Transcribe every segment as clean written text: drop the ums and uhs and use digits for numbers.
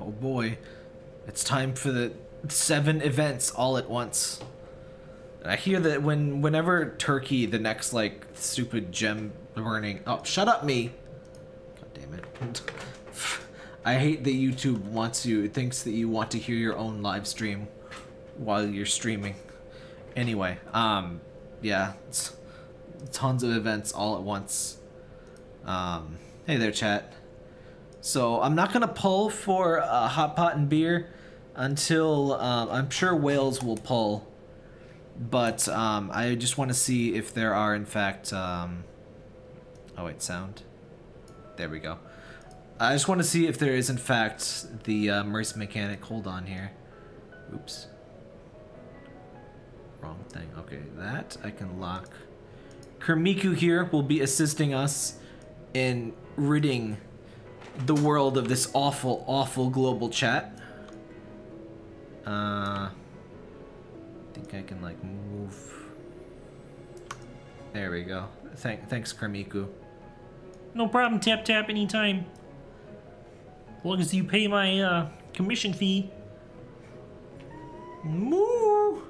Oh boy. It's time for the 7 events all at once. And I hear that whenever Turkey, the next like stupid gem burning. Oh, shut up, me. God damn it. I hate that YouTube thinks that you want to hear your own live stream while you're streaming. Anyway, yeah, it's tons of events all at once. Hey there, chat. So I'm not gonna pull for hot pot and beer until I'm sure Wales will pull, but I just want to see if there are in fact. Oh wait, sound. There we go. I just want to see if there is in fact the mercy mechanic. Hold on here. Oops. Wrong thing. Okay, that I can lock. Kermiku here will be assisting us in ridding the world of this awful, awful global chat. I think I can like move. There we go. Thanks, Kermiku. No problem, tap tap anytime. As long as you pay my commission fee. Moo!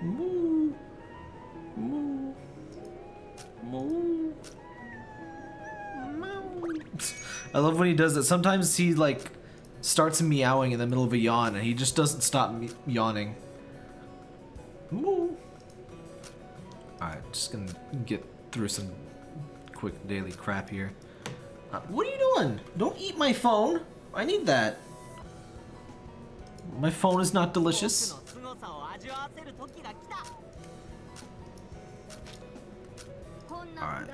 Moo! Moo! Moo! I love when he does it. Sometimes he like starts meowing in the middle of a yawn and he just doesn't stop yawning. Moo! Alright, just gonna get through some quick daily crap here. What are you doing? Don't eat my phone. I need that. My phone is not delicious. Alright.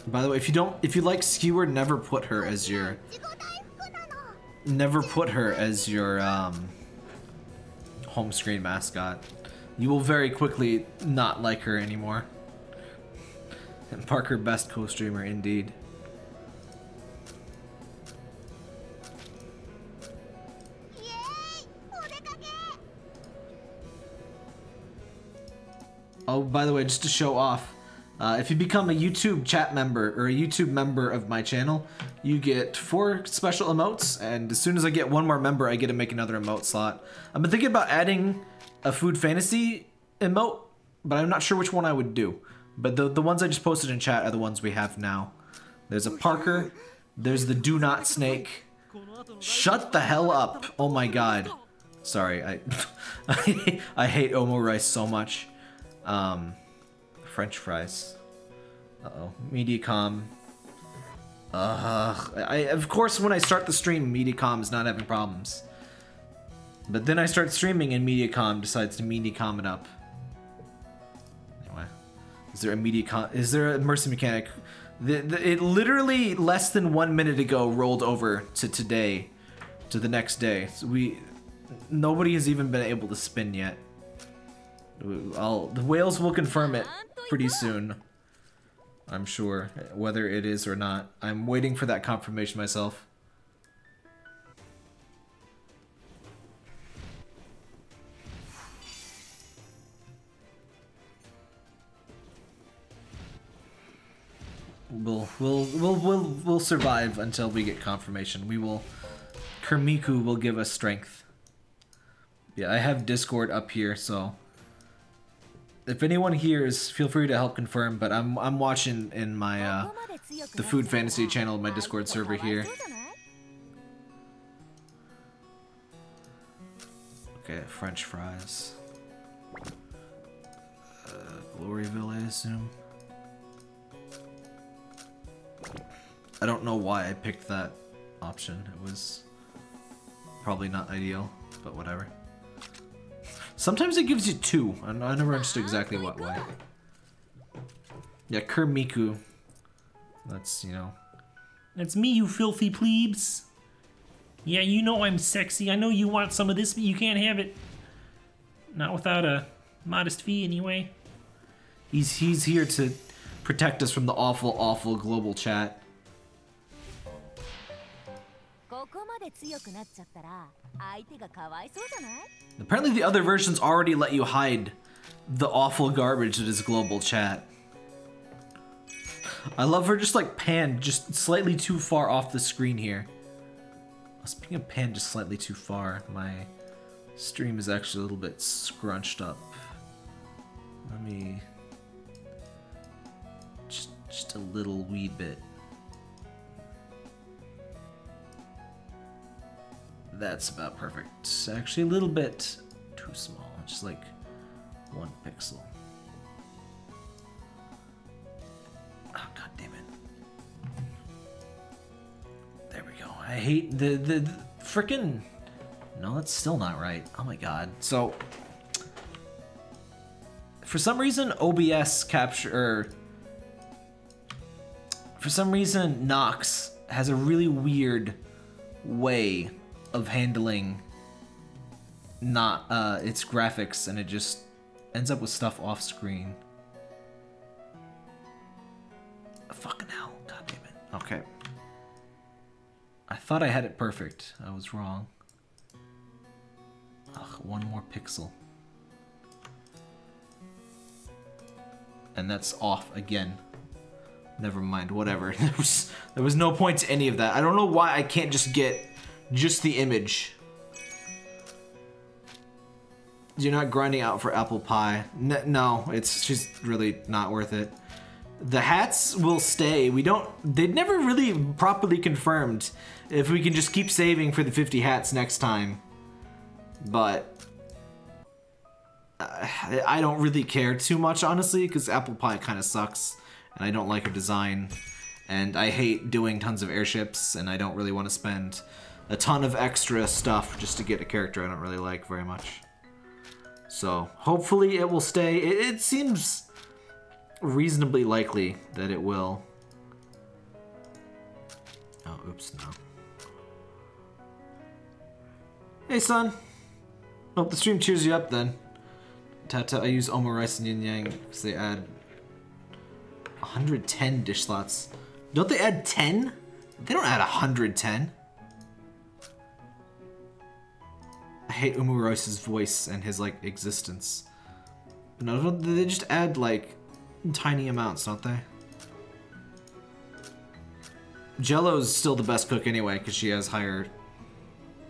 By the way, if you like Skewer, never put her as your home screen mascot. You will very quickly not like her anymore. And Parker, best co-streamer indeed. Oh, by the way, just to show off, if you become a YouTube chat member or a YouTube member of my channel, you get 4 special emotes, and as soon as I get 1 more member, I get to make another emote slot. I've been thinking about adding a food fantasy emote, but I'm not sure which one I would do. But the ones I just posted in chat are the ones we have now. There's a Parker, there's the do not snake. Shut the hell up! Oh my god. Sorry, I hate Omo Rice so much. French fries. Uh-oh. Mediacom. Of course, when I start the stream, Mediacom is not having problems. But then I start streaming and Mediacom decides to Mediacom it up. Anyway. Is there a mercy mechanic? It literally less than 1 minute ago rolled over to today, to the next day. So nobody has even been able to spin yet. The whales will confirm it pretty soon, I'm sure, whether it is or not. I'm waiting for that confirmation myself. We'll survive until we get confirmation. Kermiku will give us strength. Yeah, I have Discord up here, so if anyone hears, feel free to help confirm. But I'm watching in my the Food Fantasy channel of my Discord server here. Okay, French fries. Gloryville, I assume. I don't know why I picked that option. It was probably not ideal, but whatever. Sometimes it gives you 2. I never understood exactly what way. Yeah, Kermiku. That's, you know. That's me, you filthy plebes. Yeah, you know I'm sexy. I know you want some of this, but you can't have it. Not without a modest fee, anyway. He's here to protect us from the awful, awful global chat. Apparently the other versions already let you hide the awful garbage that is global chat. I love her just like panned just slightly too far off the screen here. Speaking of panned just slightly too far, my stream is actually a little bit scrunched up. Let me... Just a little wee bit. That's about perfect. Actually, a little bit too small. Just like 1 pixel. Oh, god damn it. There we go. I hate the frickin'... No, that's still not right. Oh my god. So, for some reason, OBS capture... For some reason, Nox has a really weird way of handling its graphics, and it just ends up with stuff off screen. Fucking hell, god damn it. Okay. I thought I had it perfect. I was wrong. Ugh, 1 more pixel. And that's off again. Never mind, whatever. There was no point to any of that. I don't know why I can't just get just the image. You're not grinding out for apple pie. No, it's just really not worth it. The hats will stay. They'd never really properly confirmed if we can just keep saving for the 50 hats next time. But I don't really care too much, honestly, because apple pie kind of sucks. And I don't like her design, and I hate doing tons of airships, and I don't really want to spend a ton of extra stuff just to get a character I don't really like very much. So, hopefully it will stay. It seems reasonably likely that it will. Oh, oops, no. Hey, son. Hope the stream cheers you up, then. Tata, I use omurice and yin yang because they add 110 dish slots. Don't they add 10? They don't add 110. I hate Umurice's voice and his, like, existence. No, they just add, like, tiny amounts, don't they? Jello's still the best cook anyway, because she has higher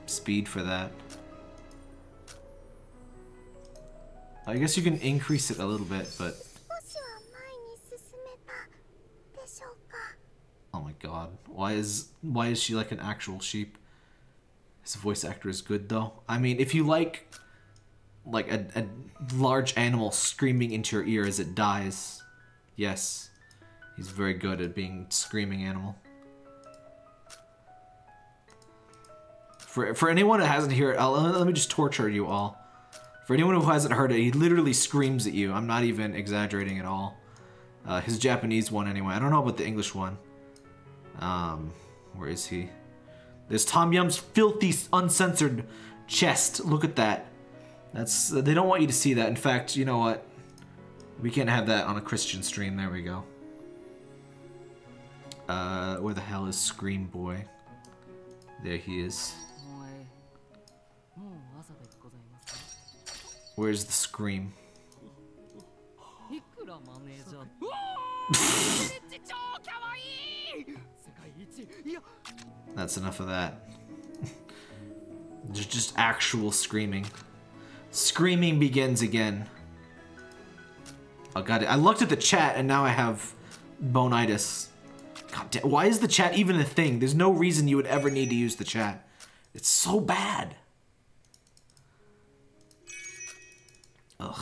speed for that. I guess you can increase it a little bit, but... Oh my god. Why is she like an actual sheep? His voice actor is good though. I mean, if you like a large animal screaming into your ear as it dies, yes. He's very good at being a screaming animal. For anyone that hasn't heard it, let me just torture you all. For anyone who hasn't heard it, he literally screams at you. I'm not even exaggerating at all. His Japanese one anyway. I don't know about the English one. Where is he? There's Tom Yum's filthy, uncensored chest. Look at that. They don't want you to see that. In fact, you know what? We can't have that on a Christian stream. There we go. Where the hell is Scream Boy? There he is. Where's the Scream? That's enough of that. There's just actual screaming. Screaming begins again. Oh god, I looked at the chat and now I have bonitis. God damn, why is the chat even a thing? There's no reason you would ever need to use the chat. It's so bad. Ugh.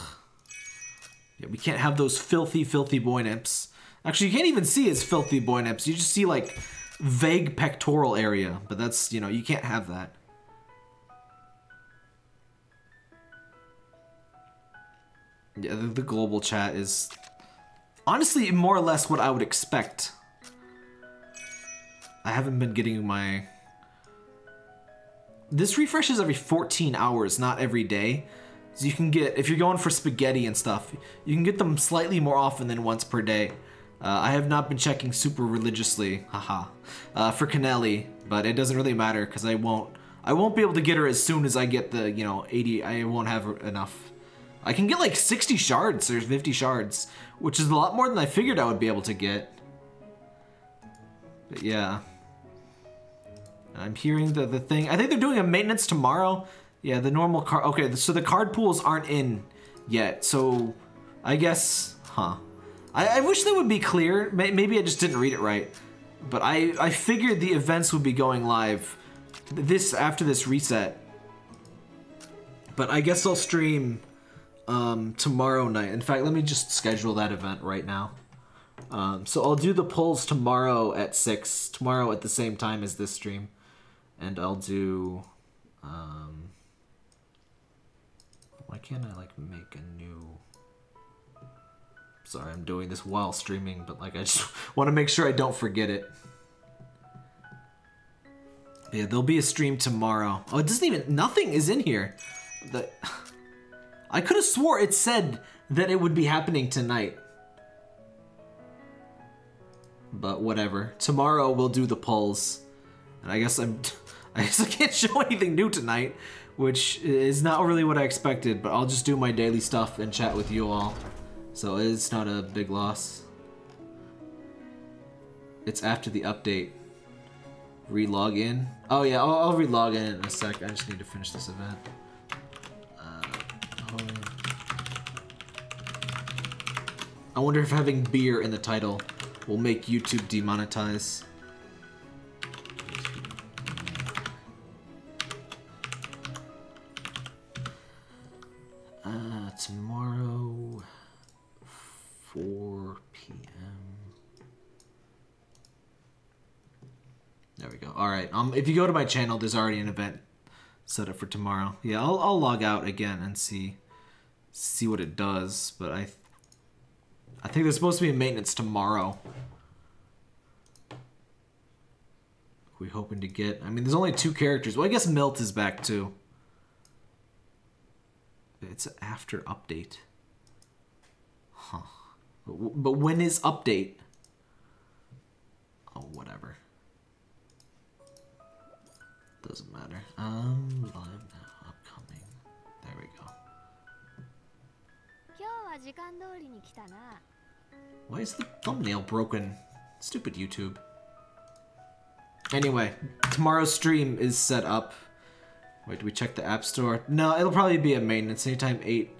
Yeah, we can't have those filthy, filthy boy nips. Actually, you can't even see his filthy boy nips. You just see, like, vague pectoral area. But that's, you know, you can't have that. Yeah, the global chat is honestly more or less what I would expect. I haven't been getting my... This refreshes every 14 hours, not every day. So you can get, if you're going for spaghetti and stuff, you can get them slightly more often than once per day. I have not been checking super religiously, haha, for Canelli, but it doesn't really matter because I won't be able to get her as soon as I get the, you know, 80, I won't have enough. I can get like 60 shards or 50 shards, which is a lot more than I figured I would be able to get. But yeah. I'm hearing the thing. I think they're doing a maintenance tomorrow. Yeah, the normal card. Okay, so the card pools aren't in yet. So I guess, huh. I wish that would be clear. Maybe I just didn't read it right. But I figured the events would be going live after this reset. But I guess I'll stream tomorrow night. In fact, let me just schedule that event right now. So I'll do the polls tomorrow at 6. Tomorrow at the same time as this stream. And I'll do... why can't I, like, make a new... Sorry, I'm doing this while streaming, but, like, I just want to make sure I don't forget it. Yeah, there'll be a stream tomorrow. Oh, it doesn't even... Nothing is in here. I could have swore it said that it would be happening tonight. But whatever. Tomorrow we'll do the polls. And I guess I can't show anything new tonight, which is not really what I expected, but I'll just do my daily stuff and chat with you all. So it's not a big loss. It's after the update. Re-log in. Oh yeah, I'll re-log in a sec. I just need to finish this event. I wonder if having beer in the title will make YouTube demonetize. Tomorrow, 4 p.m. There we go. All right. If you go to my channel, there's already an event set up for tomorrow. Yeah, I'll log out again and see what it does. But I think there's supposed to be a maintenance tomorrow. We hoping to get. I mean, there's only 2 characters. Well, I guess Milt is back too. It's after update. Huh. But when is update? Oh, whatever. Doesn't matter. Live now, upcoming. There we go. Why is the thumbnail broken? Stupid YouTube. Anyway, tomorrow's stream is set up. Wait, do we check the App Store? No, it'll probably be a maintenance anytime 8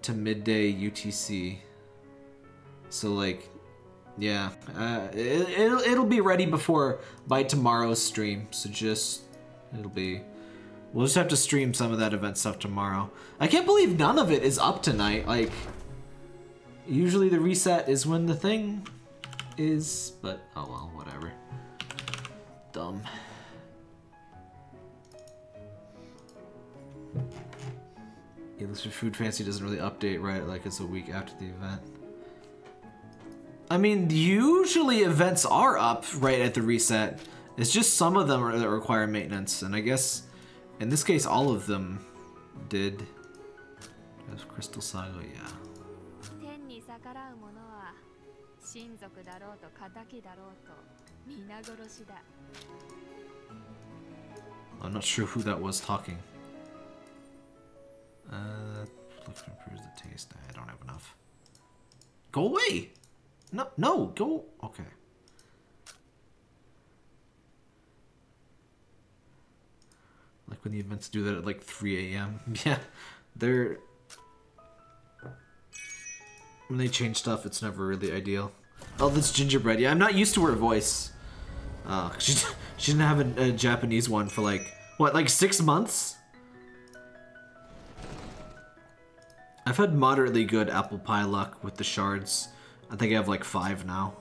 to midday UTC. So like, yeah, it'll be ready by tomorrow's stream. So we'll just have to stream some of that event stuff tomorrow. I can't believe none of it is up tonight. Like, usually the reset is when the thing is, but oh well, whatever. Dumb. Illustrated Food Fancy doesn't really update right like it's a week after the event. I mean, usually events are up right at the reset. It's just some of them that require maintenance, and I guess in this case all of them did. There's Crystal Saga, yeah. I'm not sure who that was talking. Looks to improve the taste. I don't have enough. Go away! No, go. Okay. Like when the events do that at like 3 a.m. Yeah, when they change stuff, it's never really ideal. Oh, this gingerbread. Yeah, I'm not used to her voice. She didn't have a Japanese one for like, what, like 6 months? I've had moderately good apple pie luck with the shards. I think I have like 5 now.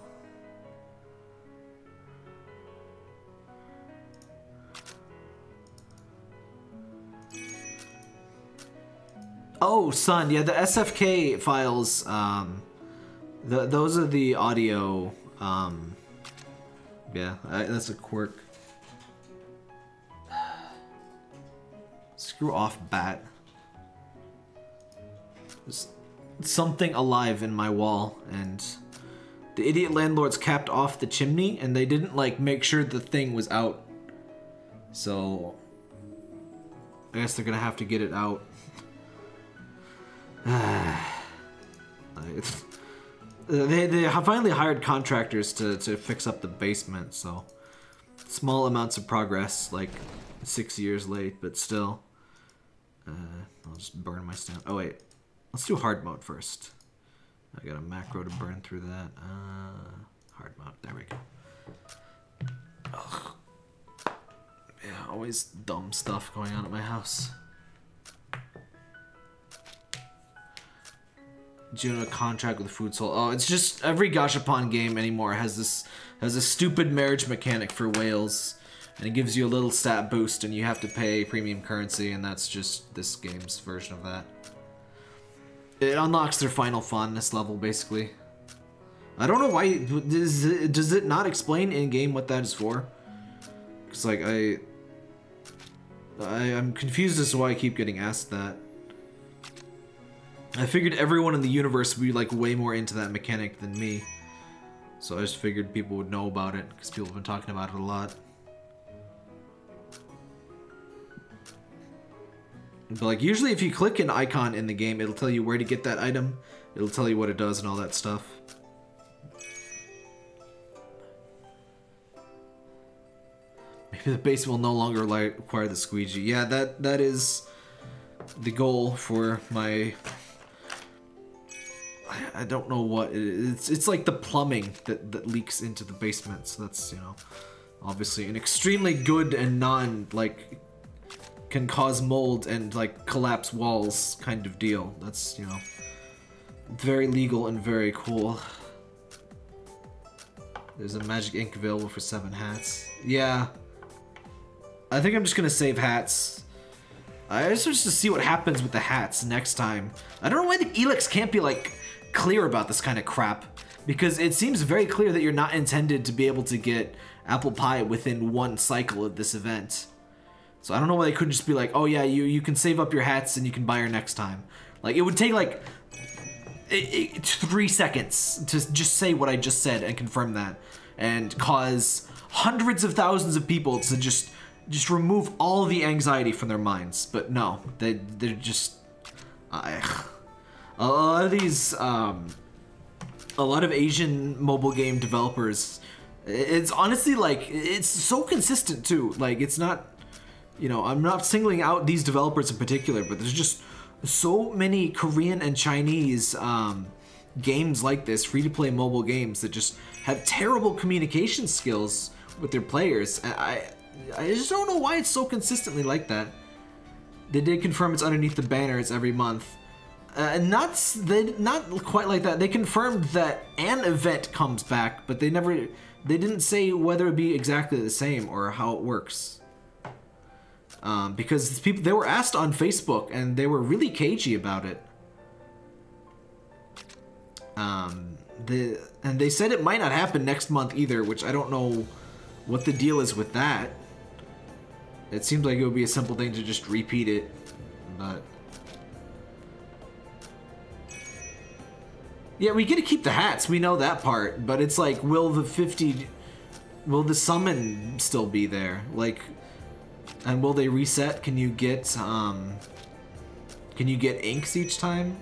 Oh, son, yeah, the SFK files, those are the audio, yeah, that's a quirk. Screw off, bat. There's something alive in my wall, and the idiot landlords capped off the chimney, and they didn't, like, make sure the thing was out. So, I guess they're gonna have to get it out. They have finally hired contractors to fix up the basement, so small amounts of progress, like 6 years late, but still. I'll just burn my stamina. Oh wait, let's do hard mode first. I got a macro to burn through that. Hard mode, there we go. Ugh. Yeah, always dumb stuff going on at my house. Do you know a contract with Food Soul? Oh, it's just every Gashapon game anymore has a stupid marriage mechanic for whales, and it gives you a little stat boost, and you have to pay premium currency, and that's just this game's version of that. It unlocks their final fondness level, basically. I don't know why. Does it not explain in game what that is for? Because like I'm confused as to why I keep getting asked that. I figured everyone in the universe would be like way more into that mechanic than me. So I just figured people would know about it because people have been talking about it a lot. But like usually if you click an icon in the game, it'll tell you where to get that item. It'll tell you what it does and all that stuff. Maybe the base will no longer require the squeegee. Yeah, that is the goal for my... I don't know what it is. It's like the plumbing that leaks into the basement. So that's, you know, obviously an extremely good and like can cause mold and like collapse walls kind of deal. That's, you know, very legal and very cool. There's a magic ink available for 7 hats. Yeah. I think I'm just gonna save hats. I just want to see what happens with the hats next time. I don't know why the Elix can't be like clear about this kind of crap, because it seems very clear that you're not intended to be able to get apple pie within one cycle of this event. So I don't know why they couldn't just be like, oh yeah, you can save up your hats and you can buy her next time. Like it would take like 3 seconds to just say what I just said and confirm that, and cause hundreds of thousands of people to just remove all the anxiety from their minds. But no, they're just... A lot of these, a lot of Asian mobile game developers, it's honestly like, it's so consistent too. Like, it's not, you know, I'm not singling out these developers in particular, but there's just so many Korean and Chinese games like this, free-to-play mobile games that just have terrible communication skills with their players. I just don't know why it's so consistently like that. They did confirm it's underneath the banners every month. Not quite like that. They confirmed that an event comes back, but they didn't say whether it'd be exactly the same or how it works. Because they were asked on Facebook and they were really cagey about it. And they said it might not happen next month either, which I don't know what the deal is with that. It seems like it would be a simple thing to just repeat it, but... Yeah, we get to keep the hats, we know that part, but it's like, will the summon still be there? Like, and will they reset? Can you get inks each time?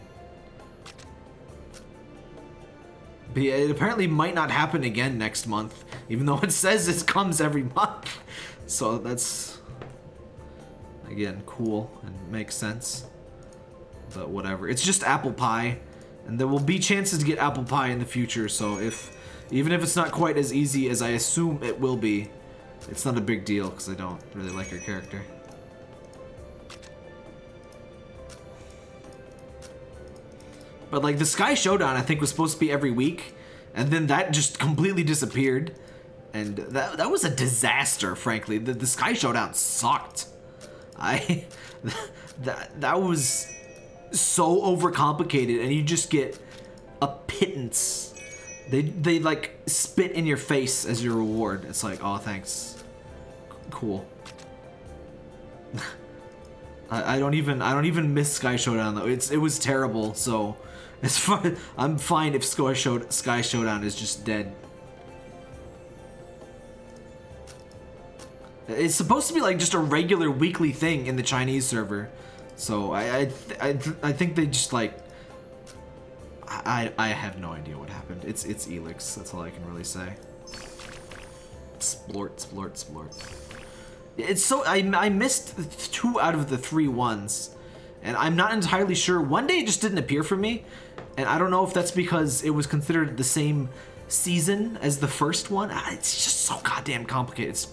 But yeah, it apparently might not happen again next month, even though it says it comes every month. So that's, again, cool and makes sense. But whatever, it's just apple pie. And there will be chances to get apple pie in the future, so even if it's not quite as easy as I assume it will be, it's not a big deal, because I don't really like her character. But like, the Sky Showdown I think was supposed to be every week, and then that just completely disappeared. And that was a disaster, frankly. The Sky Showdown sucked. That was... so overcomplicated, and you just get a pittance. They like spit in your face as your reward. It's like, oh, thanks, cool. I don't even miss Sky Showdown though. It was terrible, so it's fine. I'm fine if Sky Showdown is just dead. It's supposed to be like just a regular weekly thing in the Chinese server. So I think they just like, I have no idea what happened. It's Elix. That's all I can really say. Splort, splort, splort. It's so I missed 2 out of the 3 ones, and I'm not entirely sure. One day it just didn't appear for me, and I don't know if that's because it was considered the same season as the first one. It's just so goddamn complicated. It's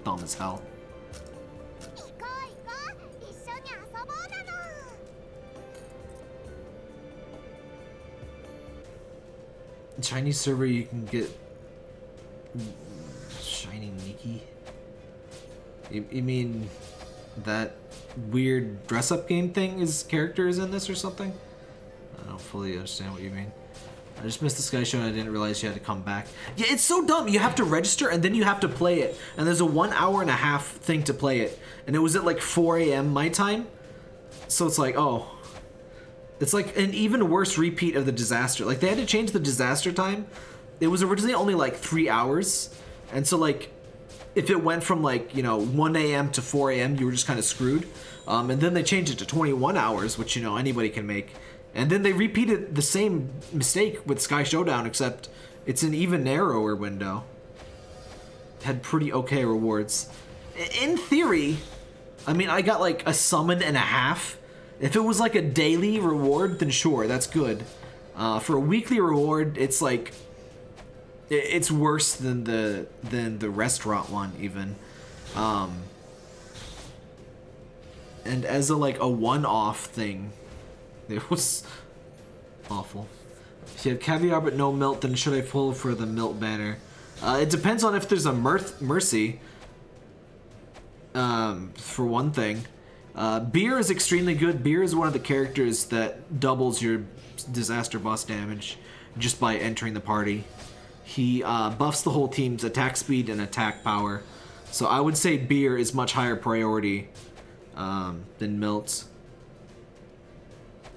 dumb as hell. Chinese server, you can get shiny Nikki. You mean that weird dress-up game thing is characters in this or something? I don't fully understand what you mean. I just missed this guy show and I didn't realize you had to come back. Yeah, it's so dumb. You have to register and then you have to play it. And there's a 1 hour and a half thing to play it. And it was at like 4 a.m. my time. So it's like, oh. It's like an even worse repeat of the disaster. Like, they had to change the disaster time. It was originally only like 3 hours. And so like, if it went from like, you know, 1 a.m. to 4 a.m., you were just kind of screwed. And then they changed it to 21 hours, which, you know, anybody can make. And then they repeated the same mistake with Sky Showdown, except it's an even narrower window. Had pretty okay rewards. In theory, I mean, I got like a summon and a half. If it was like a daily reward, then sure, that's good. For a weekly reward, it's like, it's worse than the restaurant one even. And as a like a one-off thing, it was awful. If you have caviar but no milk, then should I pull for the milk banner? It depends on if there's a mercy. For one thing. Beer is extremely good. Beer is one of the characters that doubles your disaster boss damage just by entering the party. He buffs the whole team's attack speed and attack power. So I would say Beer is much higher priority than Milt.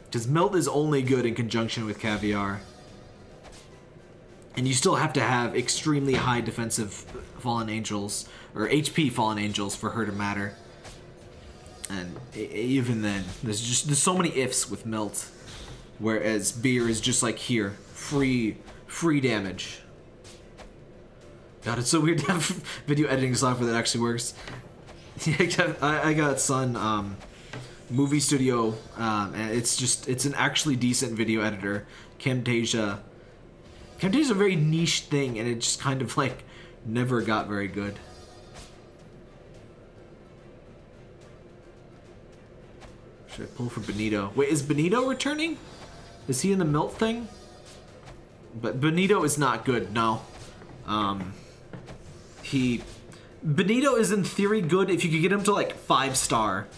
Because Milt is only good in conjunction with Caviar. And you still have to have extremely high defensive Fallen Angels, or HP Fallen Angels for her to matter. And even then, there's so many ifs with Milt. Whereas Beer is just like here, free damage. God, it's so weird to have video editing software that actually works. Yeah, I got Sun Movie Studio, and it's an actually decent video editor. Camtasia. Camtasia's a very niche thing, and it just kind of like never got very good. Should I pull for Benito? Wait, is Benito returning? Is he in the Milt thing? But Benito is not good, no. Benito is in theory good if you could get him to like 5-star.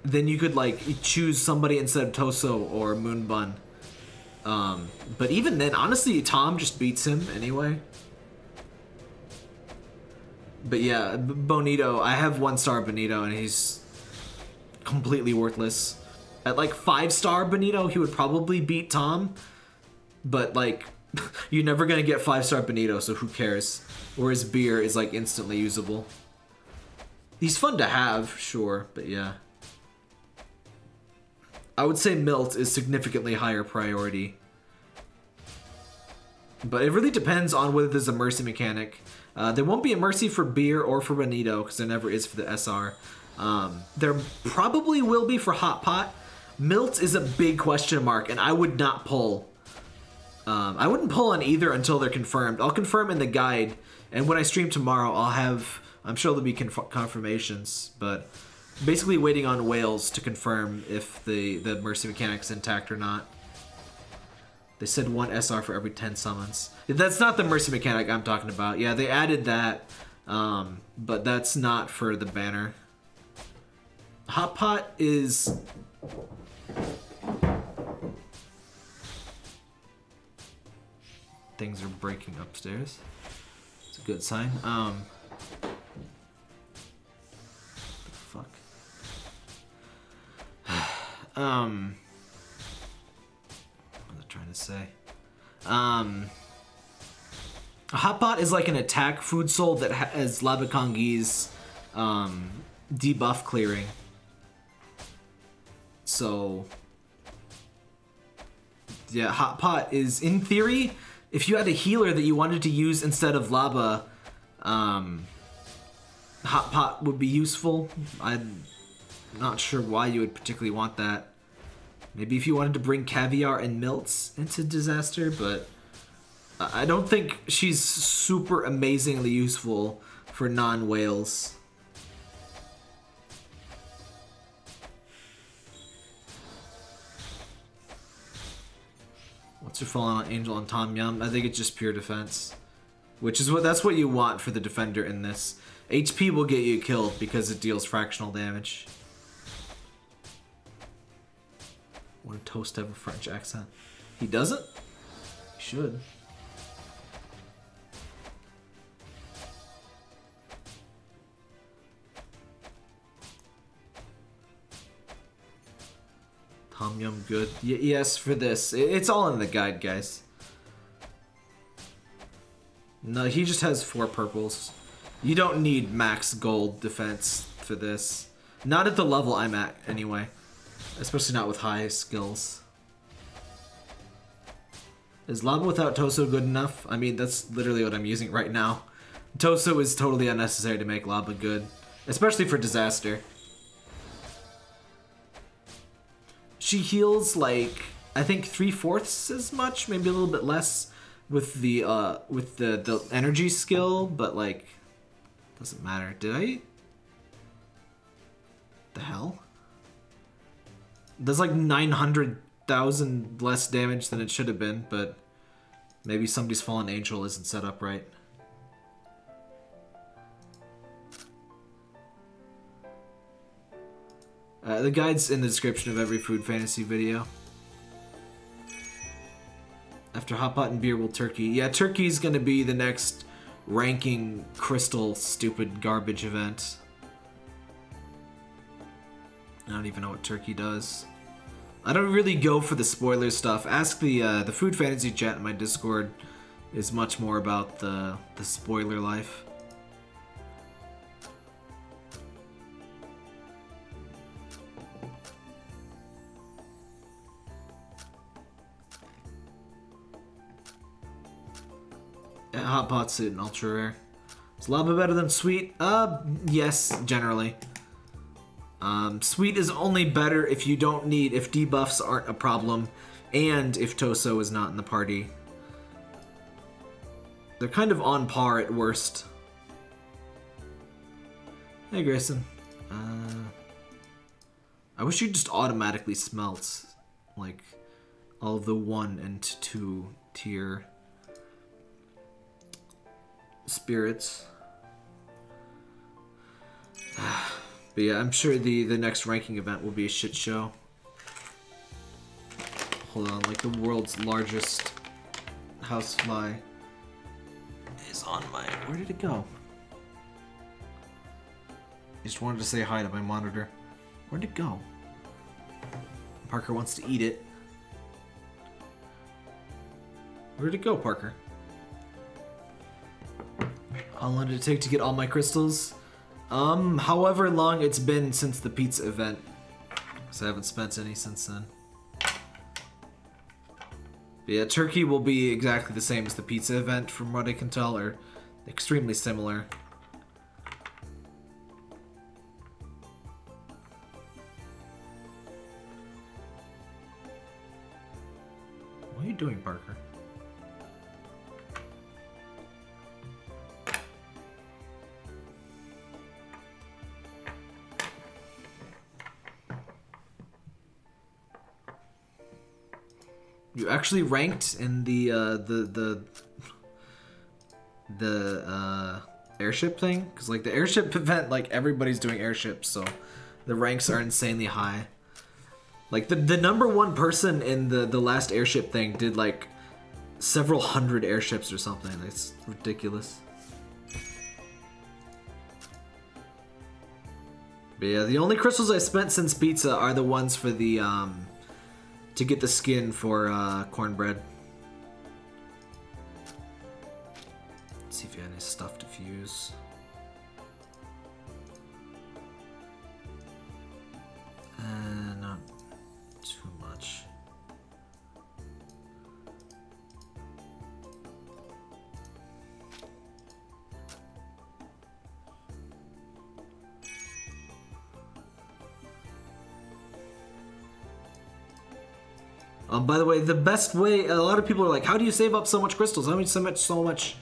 Then you could like choose somebody instead of Toso or Moonbun. But even then, honestly, Tom just beats him anyway. But yeah, Bonito, I have 1-star Benito and he's completely worthless. At like 5-star Benito, he would probably beat Tom. But like, you're never gonna get 5-star Benito, so who cares? Whereas Beer is like instantly usable. He's fun to have, sure, but yeah. I would say Milt is significantly higher priority. But it really depends on whether there's a mercy mechanic. There won't be a mercy for Beer or for Benito, because there never is for the SR. There probably will be for Hot Pot. Milt is a big question mark, and I would not pull. I wouldn't pull on either until they're confirmed. I'll confirm in the guide, and when I stream tomorrow, I'm sure there'll be confirmations, but basically waiting on Whales to confirm if the mercy mechanic's intact or not. They said 1 SR for every 10 summons. That's not the mercy mechanic I'm talking about. Yeah, they added that, but that's not for the banner. Hot Pot is... Things are breaking upstairs. It's a good sign. What the fuck? What was I trying to say? A Hotpot is like an attack food soul that has Labakangi's debuff clearing. So Yeah, Hot Pot is, in theory, if you had a healer that you wanted to use instead of Lava, Hot Pot would be useful. I'm not sure why you would particularly want that. Maybe if you wanted to bring Caviar and Milts into Disaster, but I don't think she's super amazingly useful for non-whales. What's your Fallen Angel on Tom Yum? I think it's just pure defense. Which is that's what you want for the defender in this. HP will get you killed because it deals fractional damage. Would Toast have a French accent? He doesn't? He should. Tom Yum good. Yes, for this. It's all in the guide, guys. No, he just has 4 purples. You don't need max gold defense for this. Not at the level I'm at, anyway. Especially not with high skills. Is Lava without Toso good enough? I mean, that's literally what I'm using right now. Toso is totally unnecessary to make Lava good. Especially for Disaster. She heals like, I think 3/4 as much, maybe a little bit less with the energy skill, but like, doesn't matter. Did I? The hell? Does like 900,000 less damage than it should have been, but maybe somebody's Fallen Angel isn't set up right. The guide's in the description of every food fantasy video. After Hot Pot and Beer will Turkey. Yeah, Turkey's gonna be the next ranking crystal stupid garbage event. I don't even know what Turkey does. I don't really go for the spoiler stuff. Ask the food fantasy chat in my Discord is much more about the spoiler life. Yeah, Hot Pot's suit and ultra rare. Is Lava better than Sweet? Yes, generally. Sweet is only better if you don't need, if debuffs aren't a problem, and if Toso is not in the party. They're kind of on par at worst. Hey Grayson. I wish you just automatically smelt, like, all of the 1 and 2 tier spirits. But yeah, I'm sure the next ranking event will be a shit show. Hold on, like the world's largest housefly is on my... Where did it go? I just wanted to say hi to my monitor. Where'd it go? Parker wants to eat it. Where'd it go, Parker? How long did it take to get all my crystals? However long it's been since the pizza event. So I haven't spent any since then. But yeah, Turkey will be exactly the same as the pizza event from what I can tell, or extremely similar. What are you doing, Parker? You actually ranked in the airship thing? Because like the airship event, like everybody's doing airships, so the ranks are insanely high. Like the number 1 person in the last airship thing did like several hundred airships or something. That's ridiculous. But yeah, the only crystals I spent since pizza are the ones for the to get the skin for cornbread. Let's see if you have any stuff to fuse. Not too much. By the way, the best way, a lot of people are like, how do you save up so much crystals? How much so much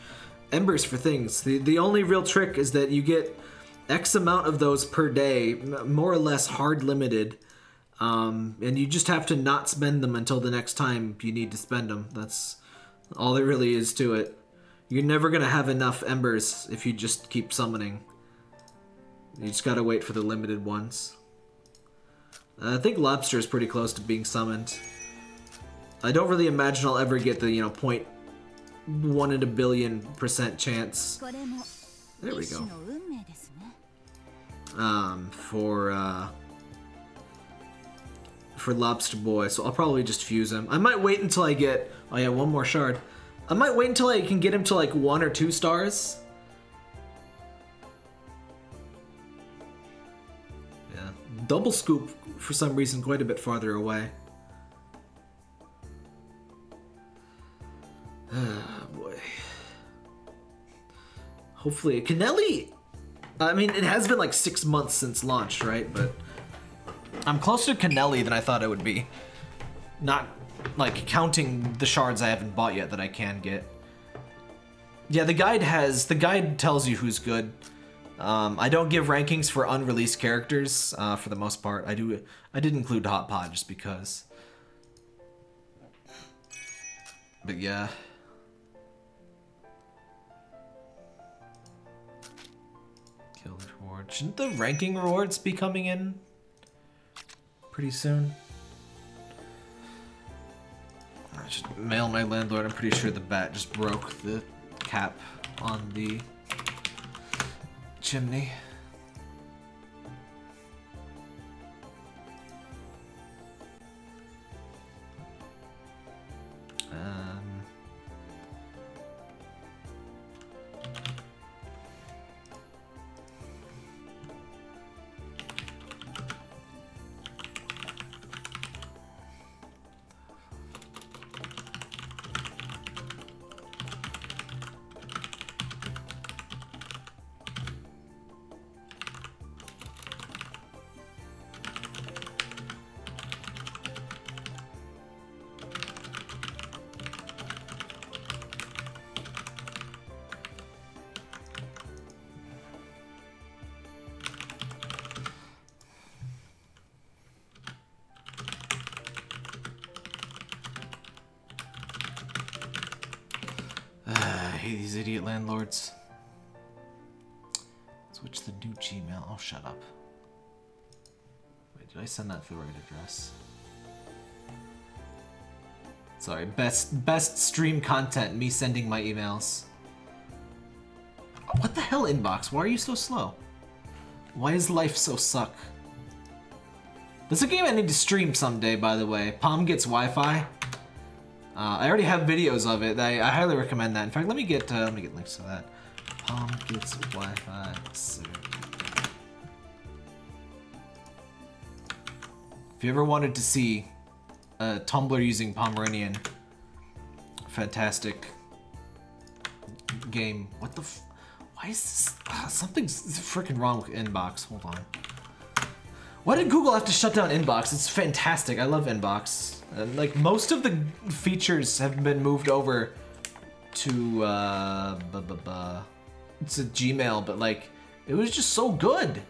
embers for things? The only real trick is that you get X amount of those per day, more or less hard limited, and you just have to not spend them until the next time you need to spend them. That's all there really is to it. You're never gonna have enough embers if you just keep summoning. You just gotta wait for the limited ones. I think Lobster is pretty close to being summoned. I don't really imagine I'll ever get the, 0.1 in a billion% chance. There we go. For Lobster Boy, so I'll probably just fuse him. I might wait until I get, oh yeah, one more shard. I might wait until I can get him to like 1 or 2 stars. Yeah, double scoop for some reason quite a bit farther away. Oh boy. Hopefully, Canelli. I mean, it has been like 6 months since launch, right? But I'm closer to Canelli than I thought I would be. Not like counting the shards I haven't bought yet that I can get. Yeah, the guide tells you who's good. I don't give rankings for unreleased characters for the most part. I did include Hot Pot just because. But yeah. Guild reward. Shouldn't the ranking rewards be coming in pretty soon? I should mail my landlord. I'm pretty sure the bat just broke the cap on the chimney. I hate these idiot landlords. Switch the new Gmail. Oh, shut up. Wait, did I send that to the right address? Sorry, best stream content, me sending my emails. What the hell, Inbox? Why are you so slow? Why is life so suck? This is a game I need to stream someday, by the way. Palm gets Wi-Fi. I already have videos of it. I highly recommend that. In fact, let me get links to that. Palm gets Wi-Fi. If you ever wanted to see a Tumblr using Pomeranian, fantastic game. What the? Why is this? Something's freaking wrong with Inbox. Hold on. Why did Google have to shut down Inbox? It's fantastic. I love Inbox. Like, most of the features have been moved over to it's a Gmail, but like, it was just so good.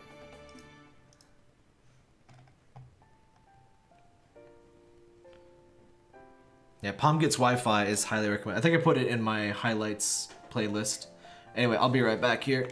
Yeah, Palm Gets Wi-Fi is highly recommended. I think I put it in my highlights playlist. Anyway, I'll be right back here.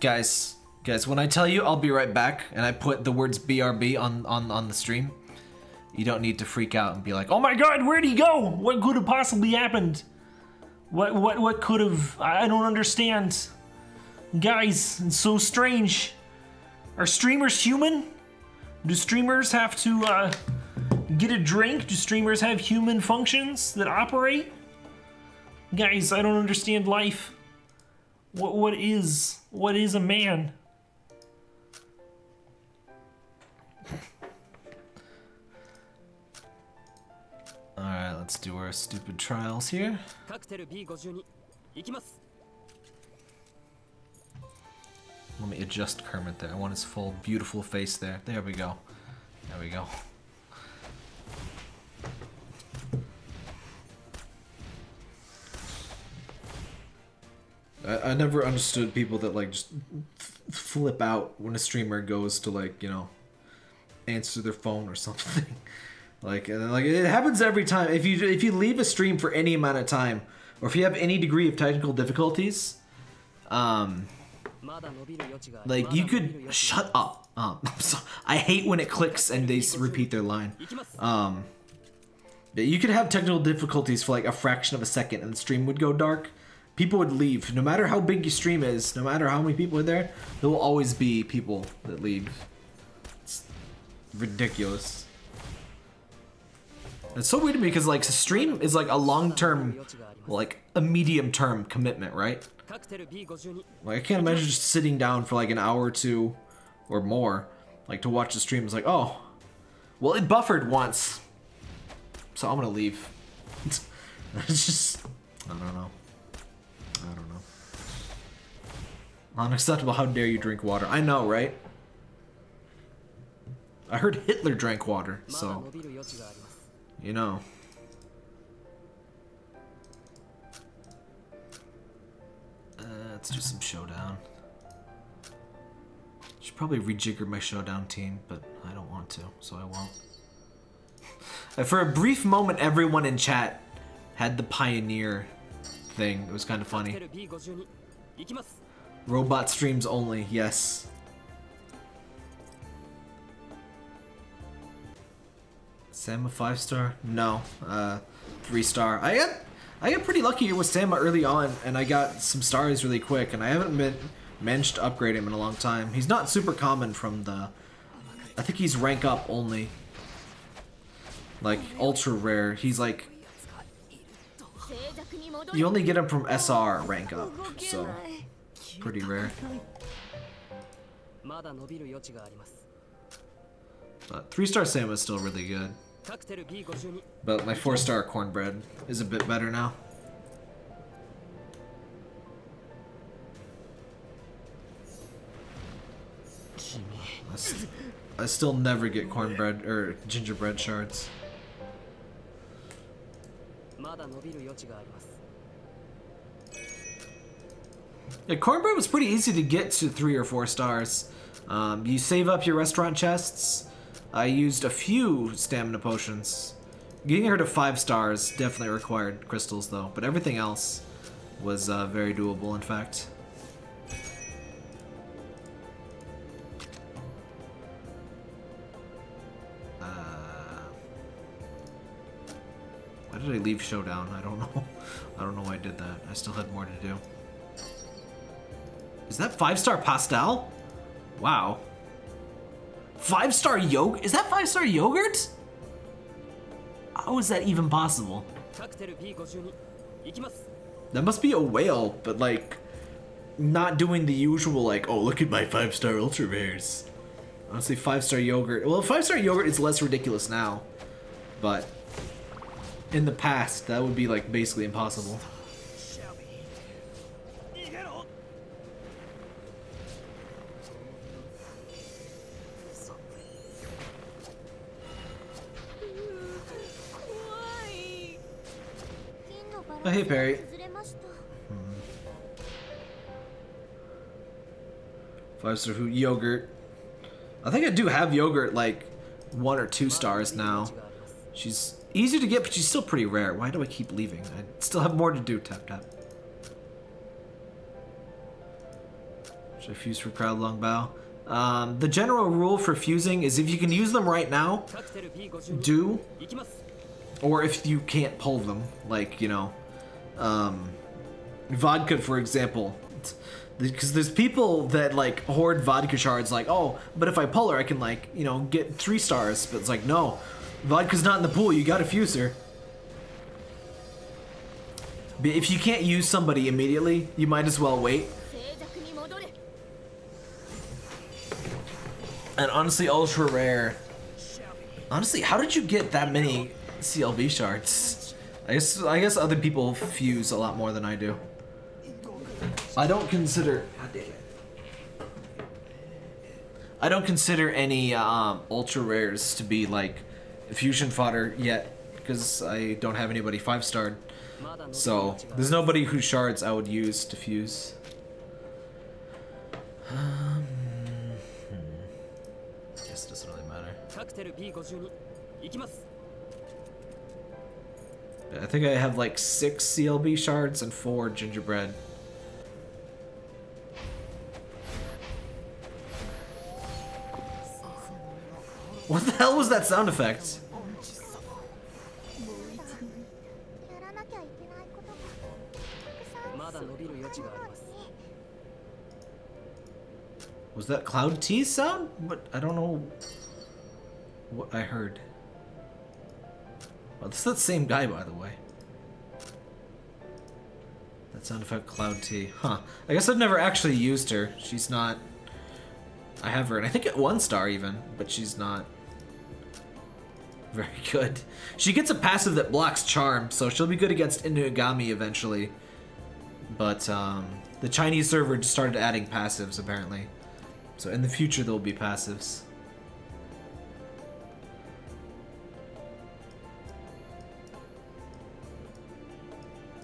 Guys, when I tell you I'll be right back and I put the words BRB on the stream, you don't need to freak out and be like, oh my god, where'd he go? What could have possibly happened? What could have? I don't understand. Guys, it's so strange. Are streamers human? Do streamers have to get a drink? Do streamers have human functions that operate? Guys, I don't understand life. What is a man? Alright, let's do our stupid trials here. Let me adjust Kermit there. I want his full, beautiful face there. There we go. There we go. I never understood people that like just flip out when a streamer goes to like, you know, answer their phone or something. Like it happens every time. If you leave a stream for any amount of time, or if you have any degree of technical difficulties, like you could shut up. I hate when it clicks and they repeat their line. You could have technical difficulties for like a fraction of a second, and the stream would go dark. People would leave. No matter how big your stream is, no matter how many people are there, there will always be people that leave. It's ridiculous. It's so weird to me because like a stream is like a long-term, like a medium-term commitment, right? Like I can't imagine just sitting down for like an hour or two or more, like to watch the stream. It's like, oh, well it buffered once, so I'm gonna leave. It's just, I don't know. Unacceptable, how dare you drink water. I know, right? I heard Hitler drank water, so, you know. Let's do some showdown. Should probably rejigger my showdown team, but I don't want to, so I won't. For a brief moment, everyone in chat had the Pioneer thing. It was kind of funny. Robot streams only, yes. Sam a 5-star? No, 3-star. I got pretty lucky here with Sam early on, and I got some stars really quick, and I haven't managed to upgrade him in a long time. He's not super common from the... I think he's rank up only. Like, ultra rare. He's like... You only get him from SR rank up, so... Pretty rare. But 3-star Sam is still really good. But my 4-star Cornbread is a bit better now. I still never get cornbread or gingerbread shards. Yeah, cornbread was pretty easy to get to 3 or 4 stars. You save up your restaurant chests. I used a few stamina potions. Getting her to 5 stars definitely required crystals though, but everything else was very doable in fact. Why did I leave Showdown? I don't know. I don't know why I did that. I still had more to do. Is that 5-star Pastel? Wow. 5-star yogurt? Is that 5-star yogurt? How is that even possible? That must be a whale, but like, not doing the usual like, oh look at my 5-star ultra rares. Honestly, 5-star yogurt. Well, 5-star yogurt is less ridiculous now, but in the past, that would be like basically impossible. Oh, hey, Perry. 5-star food, yogurt. I think I do have yogurt like 1 or 2 stars now. She's easy to get, but she's still pretty rare. Why do I keep leaving? I still have more to do, tap tap. Should I fuse for crowd long bow? The general rule for fusing is if you can use them right now, do. Or if you can't pull them, like, you know, vodka, for example. Because there's people that, like, hoard vodka shards, like, oh, but if I pull her, I can, like, you know, get 3 stars. But it's like, no, vodka's not in the pool, you gotta fuse her. But if you can't use somebody immediately, you might as well wait. And honestly, ultra rare. Honestly, how did you get that many CLB shards? I guess other people fuse a lot more than I do. I don't consider. God damn it. I don't consider any ultra rares to be like fusion fodder yet because I don't have anybody 5-starred. So there's nobody whose shards I would use to fuse. I guess it doesn't really matter. I think I have like 6 CLB shards and 4 gingerbread. What the hell was that sound effect? Was that Cloud T's sound? But I don't know what I heard. Well, this is the same guy, by the way. That sound effect, Cloud T. Huh. I guess I've never actually used her. She's not... I have her, and I think at 1 star even, but she's not very good. She gets a passive that blocks Charm, so she'll be good against Inugami eventually. But the Chinese server just started adding passives, apparently. So in the future, there will be passives.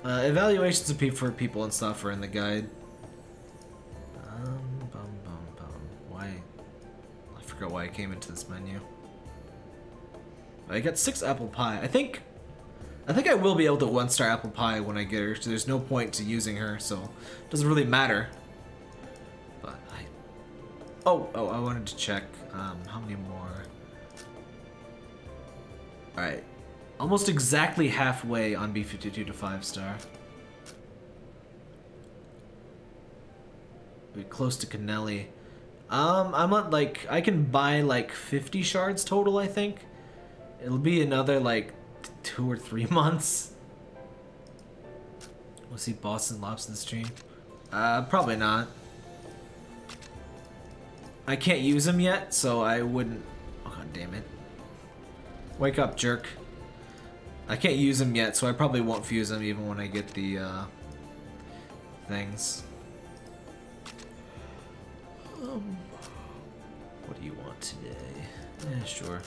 Evaluations for people and stuff are in the guide. Why? I forgot why I came into this menu. I got 6 apple pie. I think I will be able to 1-star apple pie when I get her. So there's no point to using her, so it doesn't really matter. But I wanted to check how many more. All right. Almost exactly halfway on B52 to 5-star. We're close to Canelli. I'm at like, I can buy like 50 shards total, I think. It'll be another like 2 or 3 months. We'll see Boston Lobster stream. Probably not. I can't use him yet, so I wouldn't. Oh, God damn it. Wake up, jerk. I can't use him yet, so I probably won't fuse him even when I get the things. What do you want today? Yeah, sure.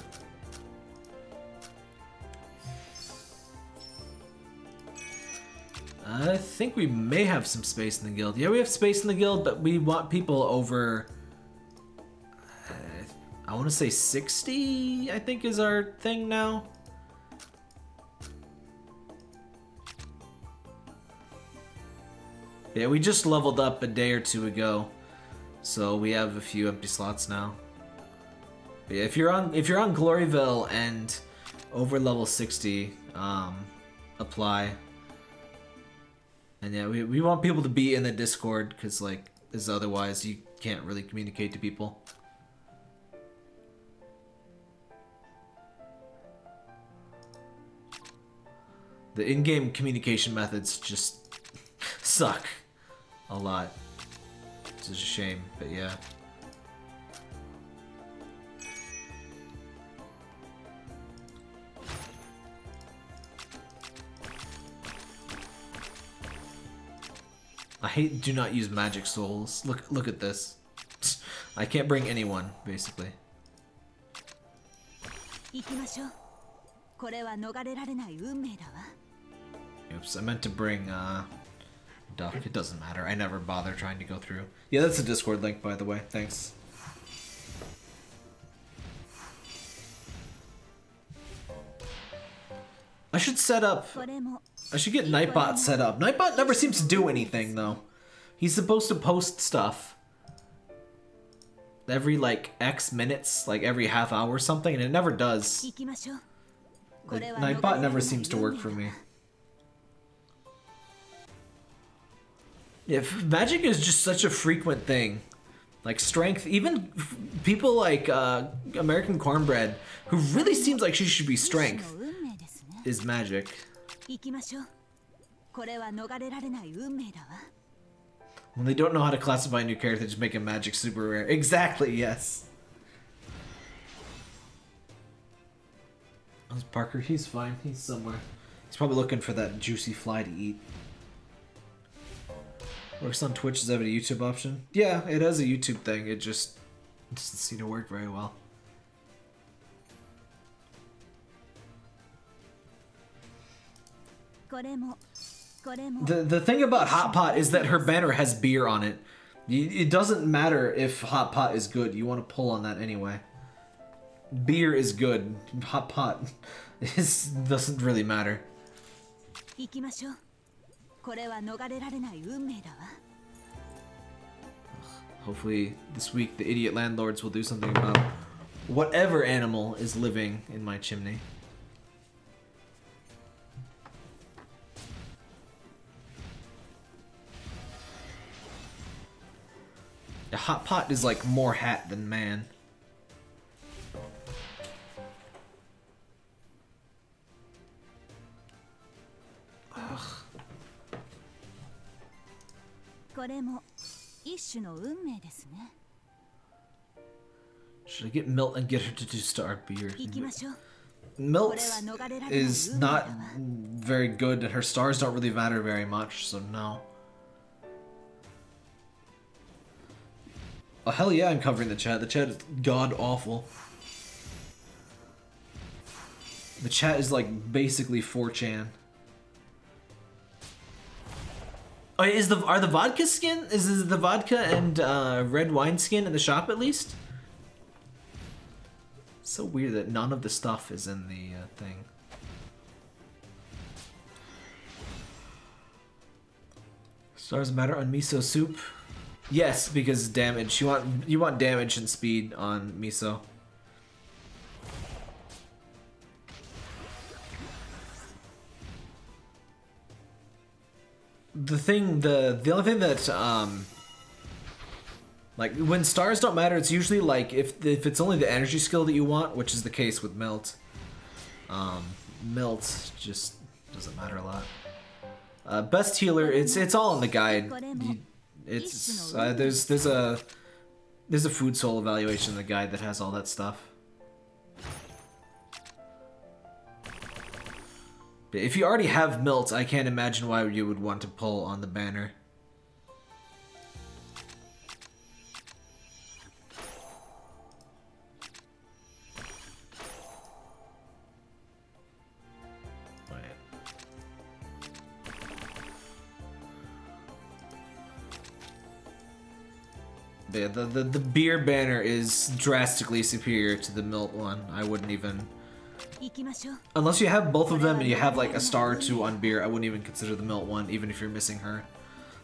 I think we may have some space in the guild. Yeah, we have space in the guild, but we want people over... I want to say 60, I think, is our thing now. Yeah, we just leveled up a day or 2 ago, so we have a few empty slots now. But yeah, if you're on Gloryville and over level 60, apply. And yeah, we want people to be in the Discord because like, as otherwise you can't really communicate to people. The in-game communication methods just suck a lot. It's a shame, but yeah. I hate do not use magic souls. Look at this. I can't bring anyone, basically. Oops, I meant to bring Duck. It doesn't matter. I never bother trying to go through. Yeah, that's a Discord link, by the way. Thanks. I should set up... I should get Nightbot set up. Nightbot never seems to do anything, though. He's supposed to post stuff. every like X minutes, like every half hour or something, and it never does. The Nightbot never seems to work for me. Yeah, magic is just such a frequent thing. Like strength, even people like American Cornbread, who really seems like she should be strength, is magic. When they don't know how to classify a new character, they just make a magic super rare. Exactly, yes. How's Parker? He's fine. He's somewhere. He's probably looking for that juicy fly to eat. Works on Twitch. Does that have a YouTube option? Yeah, it has a YouTube thing. It just doesn't seem to work very well. The thing about Hot Pot is that her banner has beer on it. It doesn't matter if Hot Pot is good. You want to pull on that anyway. Beer is good. Hot Pot doesn't really matter. Hopefully this week the idiot landlords will do something about whatever animal is living in my chimney. The Hot Pot is like more hat than man. Ugh. Should I get Milt and get her to do Star Beer? Milt is not very good and her stars don't really matter very much, so no. Oh hell yeah, I'm covering the chat. The chat is god awful. The chat is like basically 4chan. Oh, are the vodka skin? Is the vodka and red wine skin in the shop at least? So weird that none of the stuff is in the thing. Stars matter on miso soup. Yes, because damage. You want damage and speed on miso. The only thing that like when stars don't matter, it's usually like if it's only the energy skill that you want, which is the case with Milt. Milt just doesn't matter a lot. Best healer, it's all in the guide. It's there's a food soul evaluation in the guide that has all that stuff. But if you already have Milt, I can't imagine why you would want to pull on the banner. Yeah, the beer banner is drastically superior to the Milt one. I wouldn't even... Unless you have both of them and you have like a star or two on beer, I wouldn't even consider the Milt one, even if you're missing her.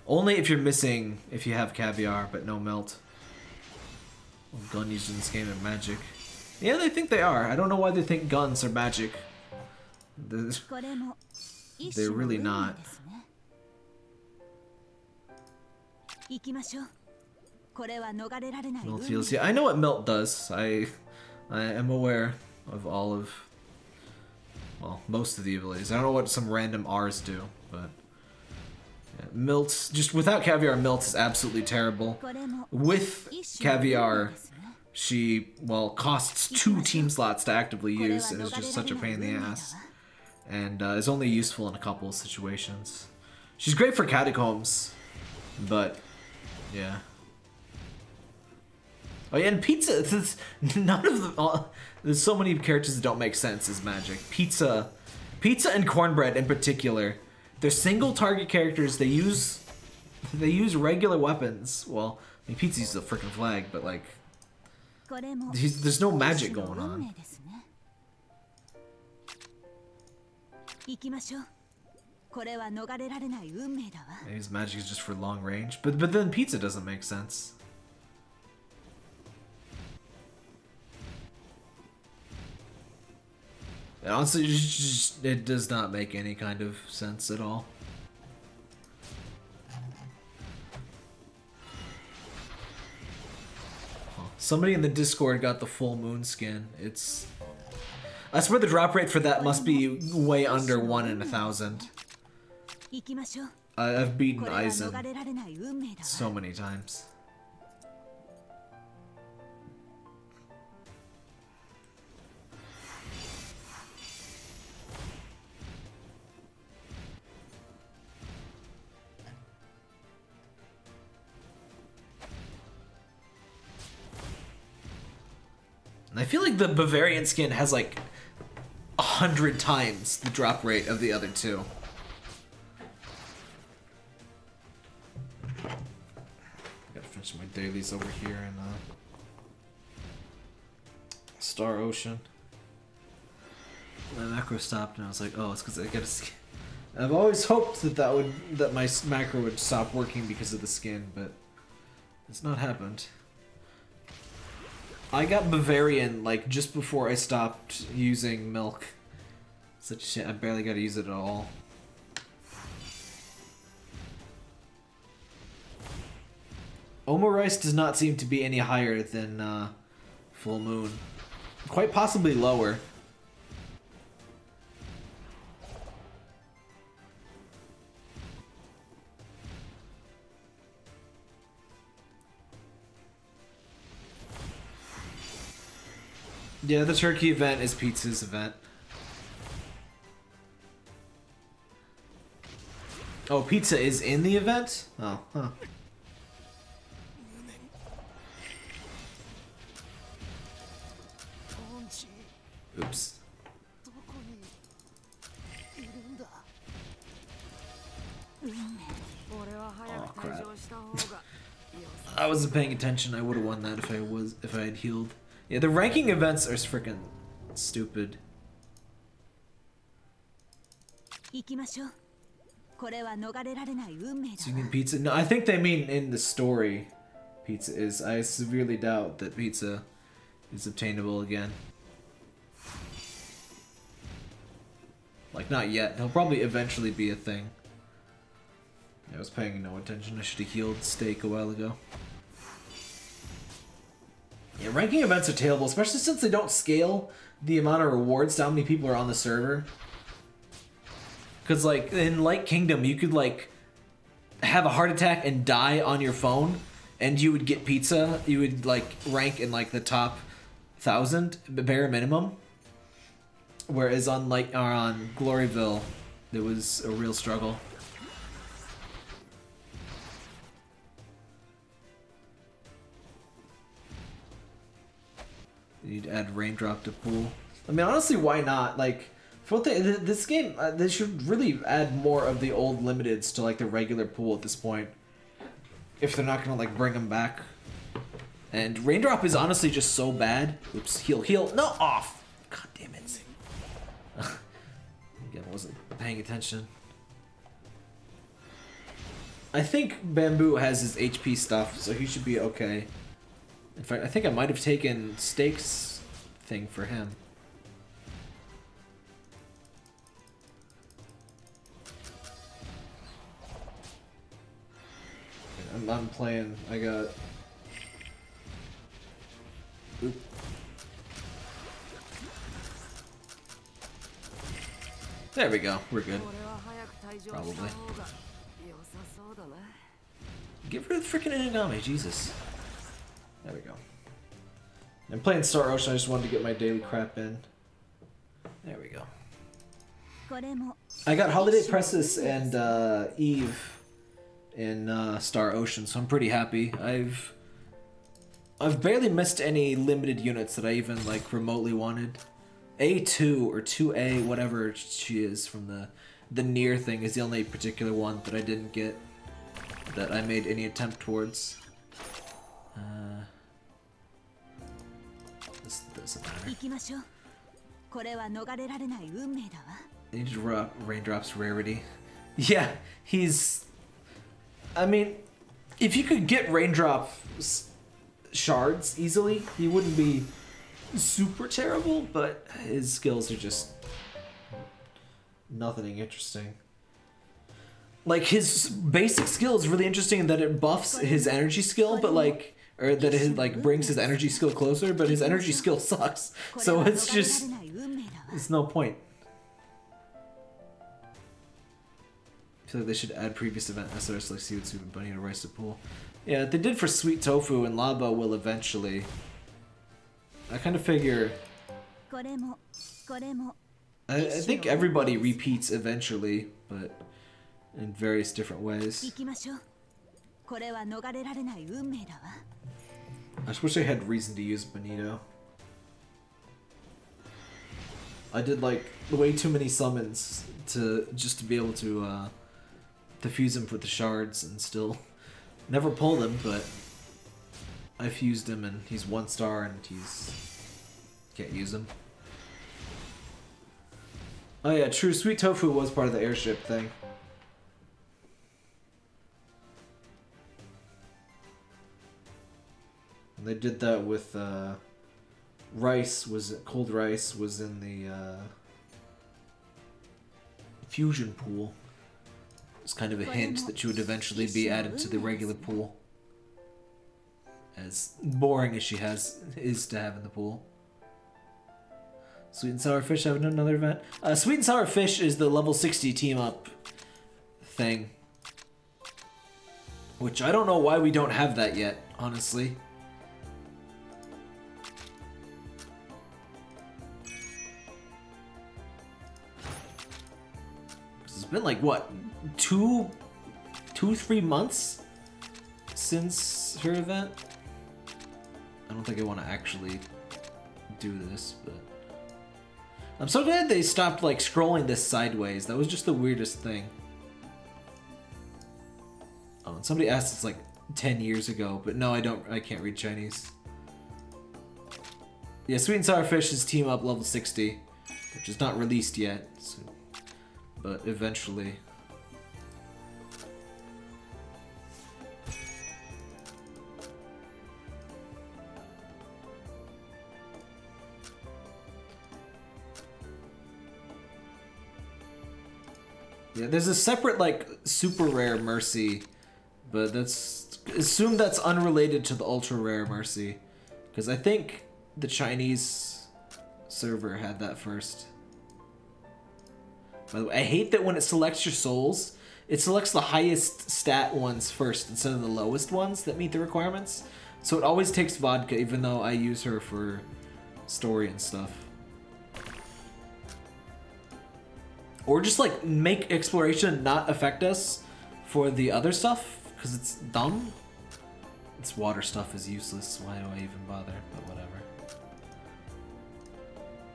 Only if if you have caviar, but no Milt. Well, gun used in this game of magic. Yeah, they think they are. I don't know why they think guns are magic. They're really not. Milt heals. Yeah, I know what Milt does. I am aware of all of, well, most of the abilities. I don't know what some random R's do, but yeah, Milt, just without caviar, Milt is absolutely terrible. With caviar, she, well, costs 2 team slots to actively use, and is just such a pain in the ass. And is only useful in a couple of situations. She's great for catacombs, but yeah. Oh yeah, and pizza. None of the. There's so many characters that don't make sense as magic. Pizza and cornbread in particular. They're single target characters. They use regular weapons. Well, I mean, Pizza uses a freaking flag, but like, there's no magic going on. Maybe his magic is just for long range, but then Pizza doesn't make sense. And honestly, it does not make any kind of sense at all. Somebody in the Discord got the full moon skin. I swear the drop rate for that must be way under 1 in 1,000. I've beaten Aizen so many times. And I feel like the Bavarian skin has like 100 times the drop rate of the other two. Gotta finish my dailies over here in Star Ocean. My macro stopped and I was like, oh, it's because I got a skin. I've always hoped that my macro would stop working because of the skin, but it's not happened. I got Bavarian like just before I stopped using milk. Such shit, I barely got to use it at all. Omo Rice does not seem to be any higher than Full Moon. Quite possibly lower. Yeah, the turkey event is Pizza's event. Oh, Pizza is in the event? Oh, huh. Oops. Oh, crap. I wasn't paying attention. I would have won that if I had healed. Yeah, the ranking events are freaking stupid. So you mean Pizza? No, I think they mean in the story Pizza is. I severely doubt that Pizza is obtainable again. Like, not yet. He'll probably eventually be a thing. I was paying no attention. I should have healed Steak a while ago. Yeah, ranking events are terrible, especially since they don't scale the amount of rewards to how many people are on the server. Because, like, in Light Kingdom, you could, like, have a heart attack and die on your phone, and you would get pizza. You would, like, rank in, like, the top 1,000, bare minimum. Whereas on, like, on Gloryville, it was a real struggle. You need to add Raindrop to pool. I mean, honestly, why not? Like, for this game, they should really add more of the old limiteds to, like, the regular pool at this point. If they're not gonna, like, bring them back. And Raindrop is honestly just so bad. Oops, heal. No, off! God damn it. Again, wasn't paying attention. I think Bamboo has his HP stuff, so he should be okay. In fact, I think I might have taken Steak's thing for him. I'm playing. I got... Oop. There we go. We're good. Probably. Get rid of the freaking Inagami, Jesus. There we go. I'm playing Star Ocean, I just wanted to get my daily crap in. There we go. I got Holiday Presses and Eve in Star Ocean, so I'm pretty happy. I've barely missed any limited units that I even like remotely wanted. A2 or 2A, whatever she is from the near thing, is the only particular one that I didn't get, that I made any attempt towards. This doesn't matter. I need to drop Raindrop's rarity. Yeah, he's... I mean, if you could get Raindrop shards easily, he wouldn't be super terrible, but his skills are just nothing interesting. Like, his basic skill is really interesting in that it buffs his energy skill, but like, or that it like brings his energy skill closer, but his energy skill sucks. So it's just, it's no point. I feel like they should add previous event SRS like Seaweed Soup and Bunny to Rice to Pool. Yeah, they did for Sweet Tofu, and Laba will eventually. I kind of figure. I think everybody repeats eventually, but in various different ways. I just wish I had reason to use Bonito. I did like way too many summons to just to be able to fuse him with the shards and still never pulled him, but I fused him and he's 1 star and can't use him. Oh yeah, true. Sweet Tofu was part of the airship thing. And they did that with cold rice was in the fusion pool. It's kind of a hint that she would eventually be added to the regular pool. As boring as she is to have in the pool. Sweet and Sour Fish having another event. Sweet and Sour Fish is the level 60 team up thing. Which I don't know why we don't have that yet, honestly. It's been like, what, 2-3 months since her event? I don't think I want to actually do this, but I'm so glad they stopped like scrolling this sideways. That was just the weirdest thing. Oh, and somebody asked it's like 10 years ago, but no, I can't read Chinese. Yeah, Sweet and Sour Fish is team up level 60, which is not released yet, so, but eventually. Yeah, there's a separate, like, super rare Mercy, but assume that's unrelated to the ultra rare Mercy, because I think the Chinese server had that first. By the way, I hate that when it selects your souls, it selects the highest stat ones first instead of the lowest ones that meet the requirements. So it always takes Vodka, even though I use her for story and stuff. Or just like make exploration not affect us for the other stuff, because it's dumb. This water stuff is useless, why do I even bother? But whatever.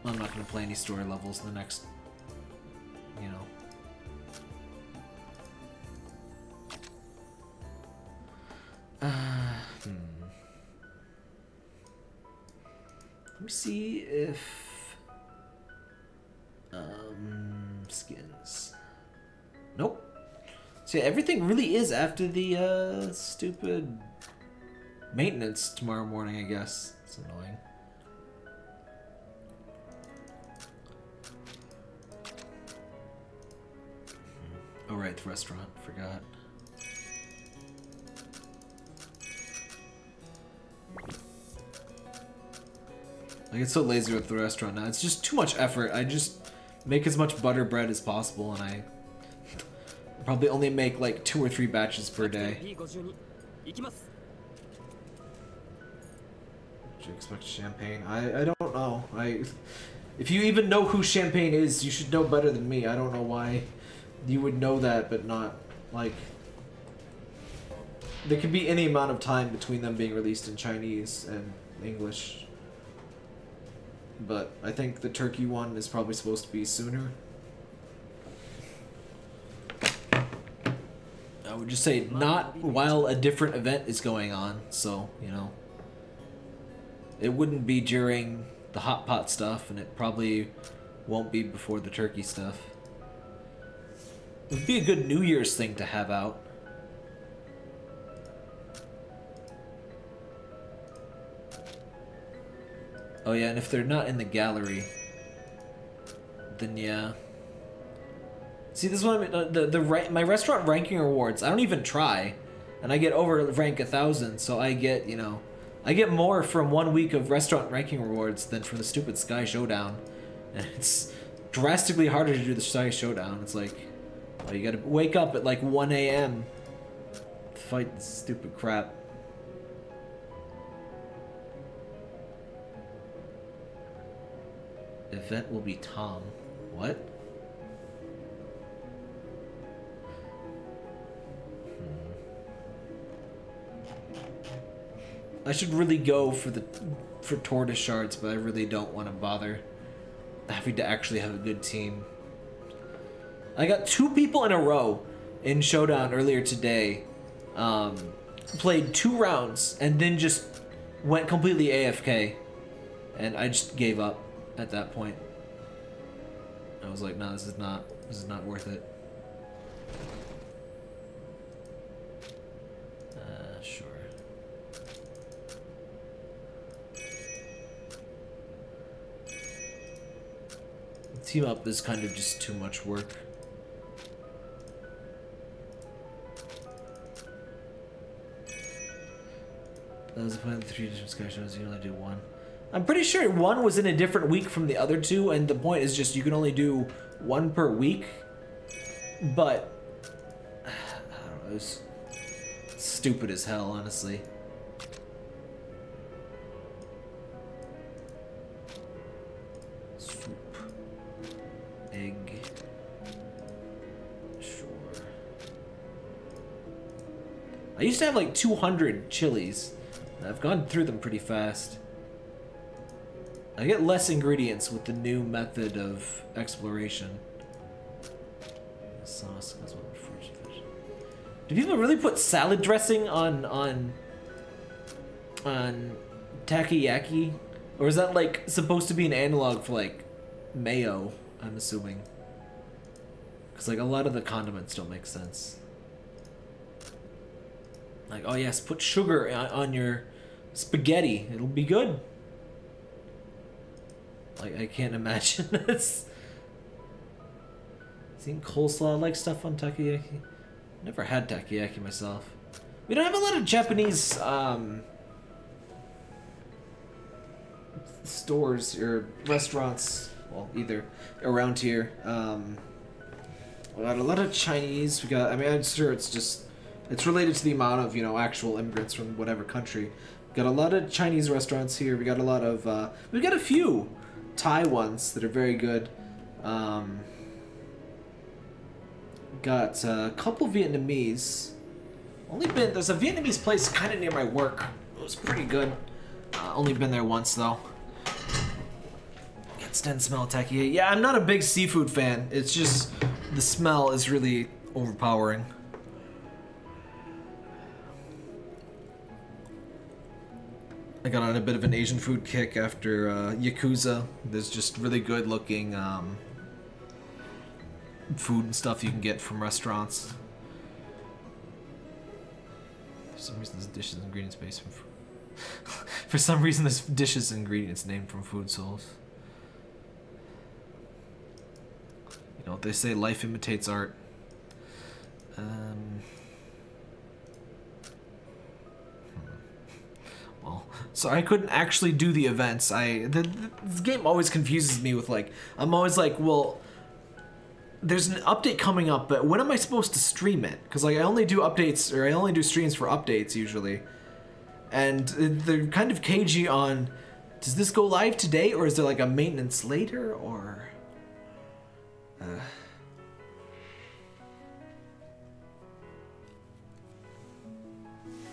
I'm not going to play any story levels in the next, you know. Let me see if skins. Nope. So yeah, everything really is after the stupid maintenance tomorrow morning, I guess. It's annoying. Oh right, the restaurant. Forgot. I get so lazy with the restaurant now. It's just too much effort. I just make as much butter bread as possible, and I probably only make like 2 or 3 batches per day. Did you expect champagne? I don't know. If you even know who Champagne is, you should know better than me. I don't know why you would know that, but not like. There could be any amount of time between them being released in Chinese and English. But I think the turkey one is probably supposed to be sooner. I would just say not while a different event is going on, so, you know. It wouldn't be during the hot pot stuff, and it probably won't be before the turkey stuff. It would be a good New Year's thing to have out. Oh yeah, and if they're not in the gallery, then yeah. See, this is what I mean. My restaurant ranking rewards, I don't even try, and I get over rank 1,000. So I get, you know, I get more from 1 week of restaurant ranking rewards than from the stupid Sky Showdown, and it's drastically harder to do the Sky Showdown. It's like, oh, you gotta wake up at like 1 a.m. to fight this stupid crap. Event will be Tom. What? I should really go for tortoise shards, but I really don't want to bother having to actually have a good team. I got 2 people in a row in Showdown earlier today. Played 2 rounds and then just went completely AFK, and I just gave up at that point. I was like, no, this is not worth it. Sure. Team up is kind of just too much work. That was the point of the 3 different Sky shows. You only do 1. I'm pretty sure 1 was in a different week from the other 2, and the point is just you can only do 1 per week. But I don't know, it was stupid as hell, honestly. Soup. Egg. Sure. I used to have like 200 chilies. I've gone through them pretty fast. I get less ingredients with the new method of exploration. Sauce goes well with fresh fish. Do people really put salad dressing on takoyaki? Or is that like supposed to be an analog for like mayo, I'm assuming? Because like a lot of the condiments don't make sense. Like, oh yes, put sugar on your spaghetti. It'll be good. Like, I can't imagine this. Seen coleslaw-like stuff on takoyaki? Never had takoyaki myself. We don't have a lot of Japanese stores or restaurants, well, either around here. We got a lot of Chinese. We got, I mean, I'm sure it's just, it's related to the amount of, you know, actual immigrants from whatever country. Got a lot of Chinese restaurants here. We got a lot of, we've got a few Thai ones that are very good. Got a couple Vietnamese. There's a Vietnamese place kind of near my work. It was pretty good. Only been there once though. Can't stand the smell of takoyaki. Yeah, I'm not a big seafood fan. It's just the smell is really overpowering. I got on a bit of an Asian food kick after Yakuza. There's just really good looking food and stuff you can get from restaurants. For some reason, this dish is ingredients based from food. For some reason, this dish is ingredients named from food souls. You know what they say, life imitates art. So I couldn't actually do the events. This game always confuses me with like, I'm always like, well, there's an update coming up, but when am I supposed to stream it? Because like I only do updates, or I only do streams for updates usually. And they're kind of cagey on, does this go live today, or is there like a maintenance later, or...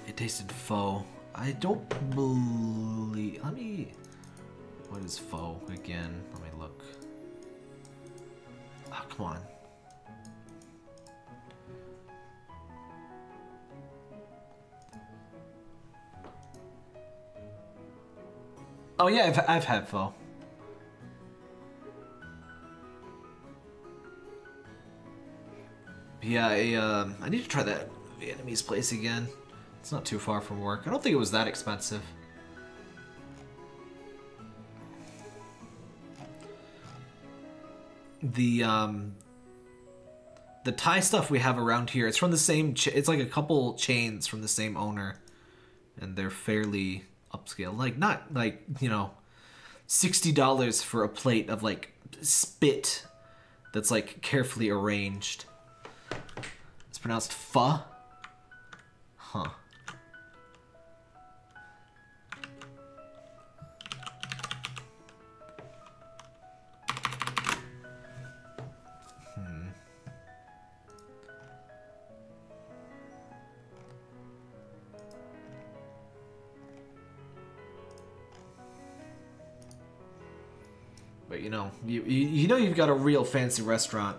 It tasted pho. I don't believe... Let me... What is pho again? Let me look. Oh, come on. Oh yeah, I've had pho. Yeah, I need to try that Vietnamese place again. It's not too far from work. I don't think it was that expensive. the Thai stuff we have around here, it's from the same, it's like a couple chains from the same owner. And they're fairly upscale. Like, not like, you know, $60 for a plate of like spit that's like carefully arranged. It's pronounced pho. Huh. But you know, you know you've got a real fancy restaurant.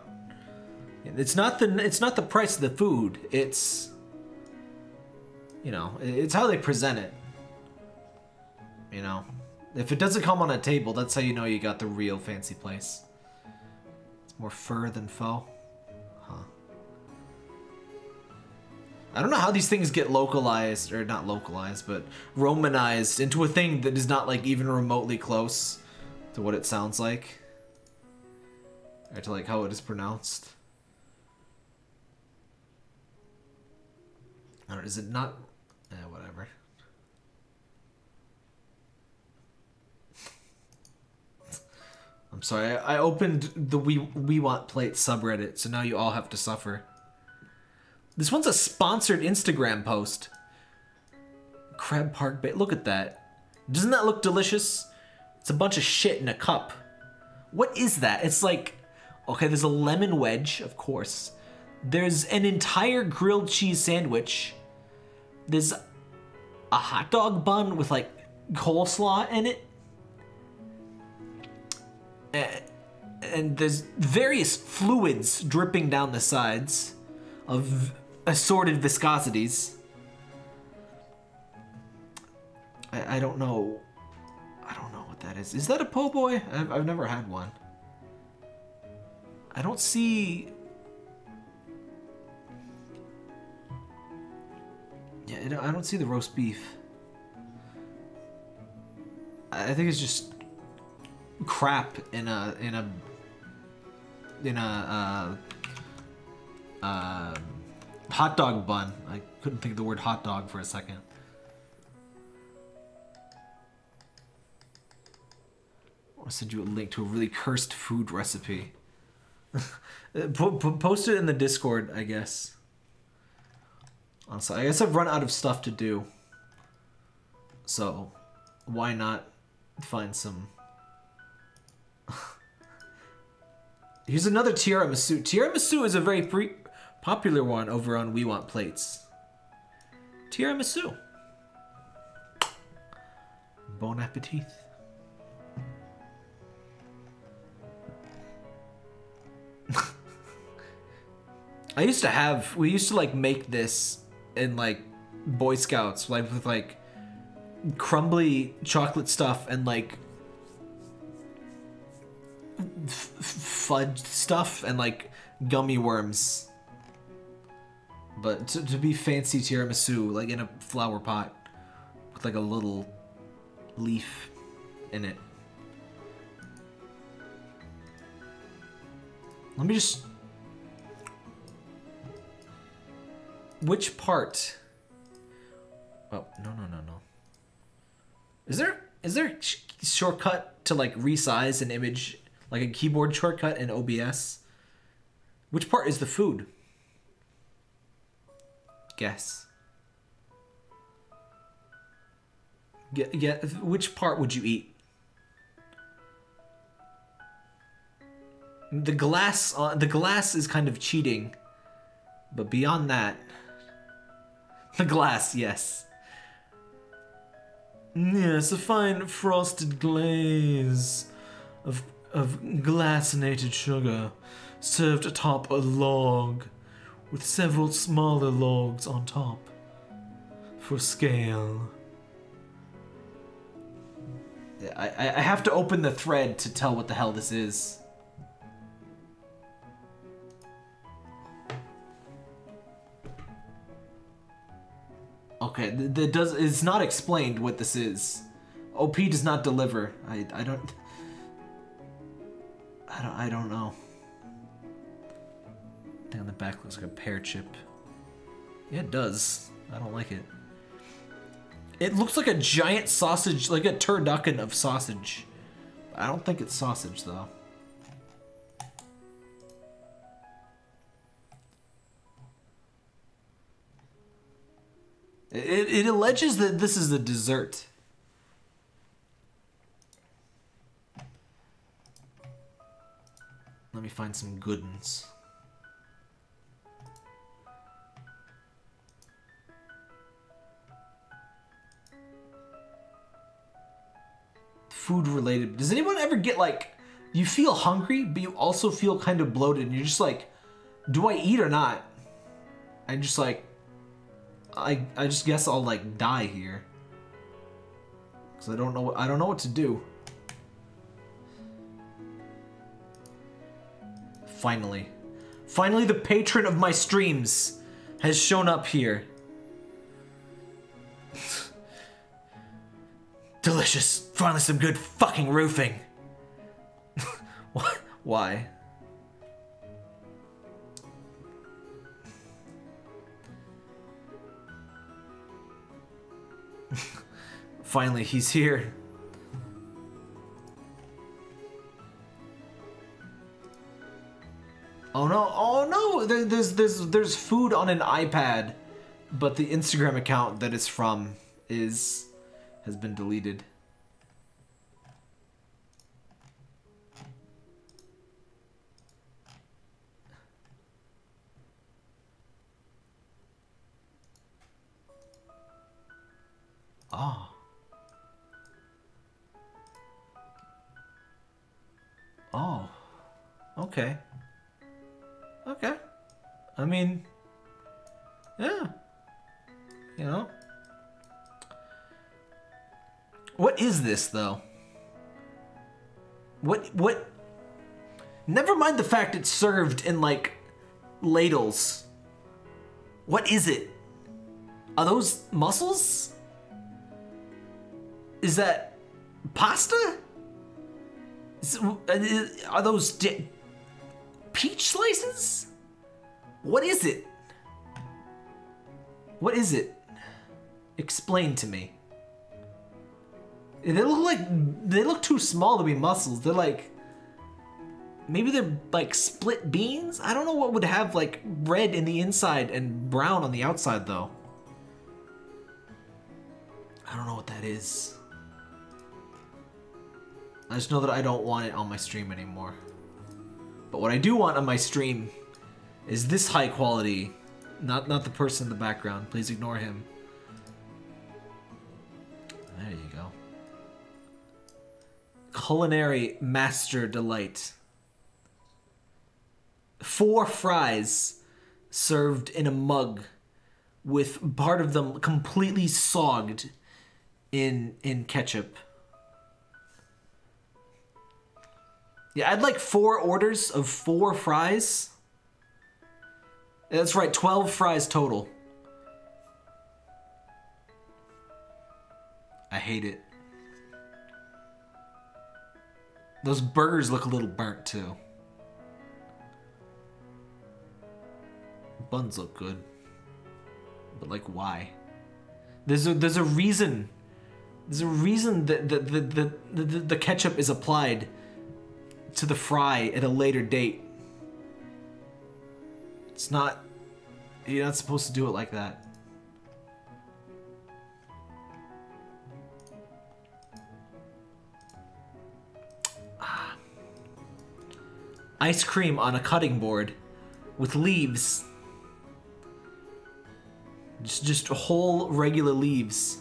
It's not the price of the food. It's, you know, it's how they present it. You know, if it doesn't come on a table, that's how you know you got the real fancy place. It's more fur than pho. Huh. I don't know how these things get localized, or not localized, but Romanized into a thing that is not like even remotely close to what it sounds like, or to like how it is pronounced. I don't know, is it not? Whatever. I'm sorry, I opened the We Want Plate subreddit, so now you all have to suffer. This one's a sponsored Instagram post. Crab Park Bay. Look at that. Doesn't that look delicious? It's a bunch of shit in a cup. What is that? It's like, okay, there's a lemon wedge, of course. There's an entire grilled cheese sandwich. There's a hot dog bun with like coleslaw in it. And there's various fluids dripping down the sides of assorted viscosities. I don't know. I don't know what that is. Is that a po' boy? I've never had one. I don't see... Yeah, I don't see the roast beef. I think it's just crap in a hot dog bun. I couldn't think of the word hot dog for a second. I want to send you a link to a really cursed food recipe. Post it in the Discord, I guess. Honestly, I guess I've run out of stuff to do. So, why not find some... Here's another tiramisu. Tiramisu is a very popular one over on We Want Plates. Tiramisu. Bon appetit. We used to like make this in like Boy Scouts, like with like crumbly chocolate stuff and like fudge stuff and like gummy worms. But to be fancy tiramisu, like in a flower pot with like a little leaf in it. Let me just... Which part? Oh, no. Is there a shortcut to like resize an image, like a keyboard shortcut in OBS? Which part is the food? Guess. Which part would you eat? The glass is kind of cheating, but beyond that, the glass, yes. Yes, a fine frosted glaze of glacinated sugar served atop a log with several smaller logs on top for scale. I have to open the thread to tell what the hell this is. Okay, it's not explained what this is. OP does not deliver. I don't know. Thing on the back looks like a pear chip. Yeah, it does. I don't like it. It looks like a giant sausage, like a turducken of sausage. I don't think it's sausage, though. It alleges that this is a dessert. Let me find some good ones. Food related. Does anyone ever get like, you feel hungry, but you also feel kind of bloated, and you're just like, do I eat or not? I'm just like, I just guess I'll like die here, because I don't know what to do. Finally, the patron of my streams has shown up here. Delicious. Finally some good fucking roofing. What? Why? Finally, he's here. Oh no! Oh no! There's food on an iPad, but the Instagram account that it's from has been deleted. Oh. Oh. Okay. Okay. I mean, yeah. You know. What is this, though? What? Never mind the fact it's served in, like, ladles. What is it? Are those mussels? Is that pasta? Are those peach slices? What is it? What is it? Explain to me. They look too small to be mussels. They're like, maybe they're like split beans? I don't know what would have like red in the inside and brown on the outside though. I don't know what that is. I just know that I don't want it on my stream anymore. But what I do want on my stream is this high quality. Not the person in the background. Please ignore him. There you go. Culinary master delight. 4 fries served in a mug with part of them completely sogged in ketchup. Yeah, I'd like 4 orders of 4 fries. That's right, 12 fries total. I hate it. Those burgers look a little burnt too. Buns look good. But like, why? There's a reason. There's a reason that the ketchup is applied to the fry at a later date. It's not, you're not supposed to do it like that. Ice cream on a cutting board with leaves. Just whole regular leaves.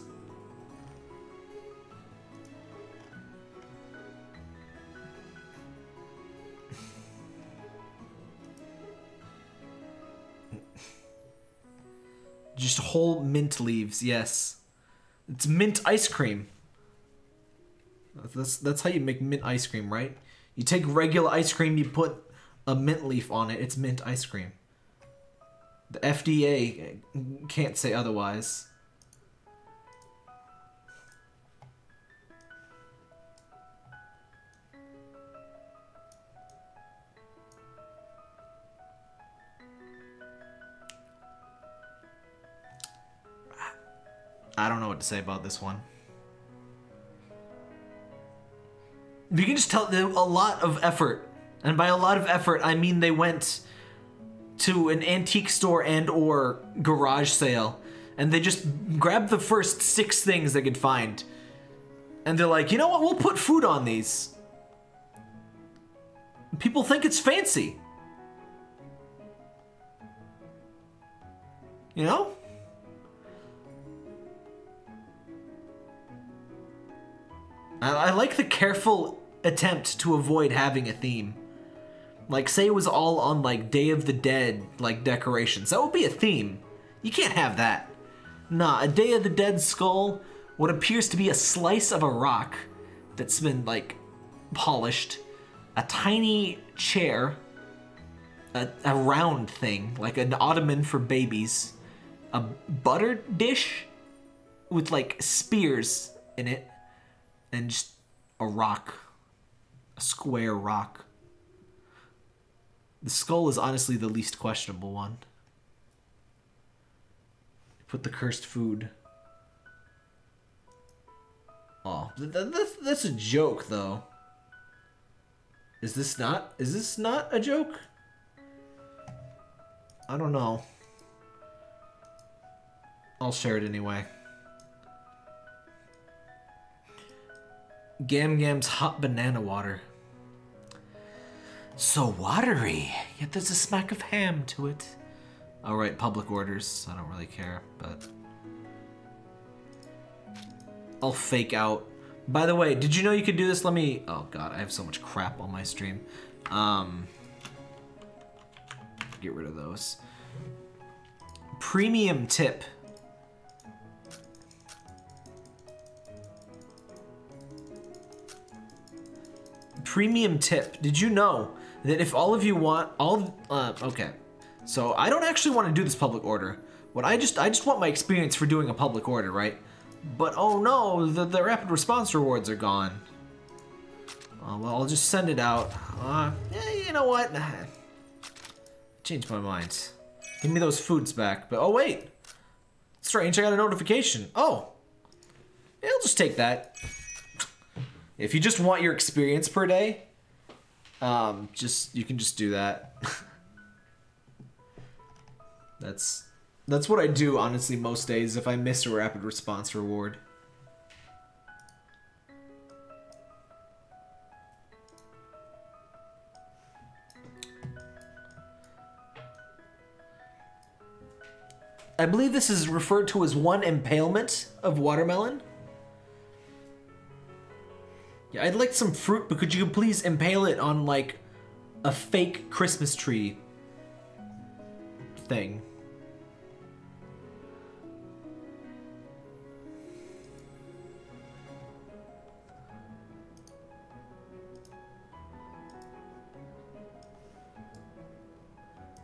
Just whole mint leaves, yes. It's mint ice cream. That's how you make mint ice cream, right? You take regular ice cream, you put a mint leaf on it, it's mint ice cream. The FDA can't say otherwise. I don't know what to say about this one. You can just tell a lot of effort. And by a lot of effort, I mean they went to an antique store and or garage sale. And they just grabbed the first 6 things they could find. And they're like, you know what? We'll put food on these. People think it's fancy. You know? I like the careful attempt to avoid having a theme. Like, say it was all on, like, Day of the Dead, like, decorations. That would be a theme. You can't have that. Nah, a Day of the Dead skull, what appears to be a slice of a rock that's been, like, polished, a tiny chair, a round thing, like an ottoman for babies, a butter dish with, like, spears in it, and just a rock. A square rock. The skull is honestly the least questionable one. Put the cursed food. Oh, that's a joke, though. Is this not a joke? I don't know. I'll share it anyway. Gam Gam's hot banana water. So watery, yet there's a smack of ham to it. Alright, public orders. I don't really care, but I'll fake out. By the way, did you know you could do this? Let me... Oh god, I have so much crap on my stream. Get rid of those. Premium tip. Premium tip. Did you know that if all of you want okay. So I don't actually want to do this public order. I just want my experience for doing a public order, right? But oh no, the rapid response rewards are gone. Well, I'll just send it out. You know what? Changed my mind. Give me those foods back. But oh wait, strange. I got a notification. Oh, yeah, I'll just take that. If you just want your experience per day, you can just do that. That's what I do, honestly, most days if I miss a rapid response reward. I believe this is referred to as 1 impalement of watermelon. Yeah, I'd like some fruit, but could you please impale it on, like, a fake Christmas tree thing?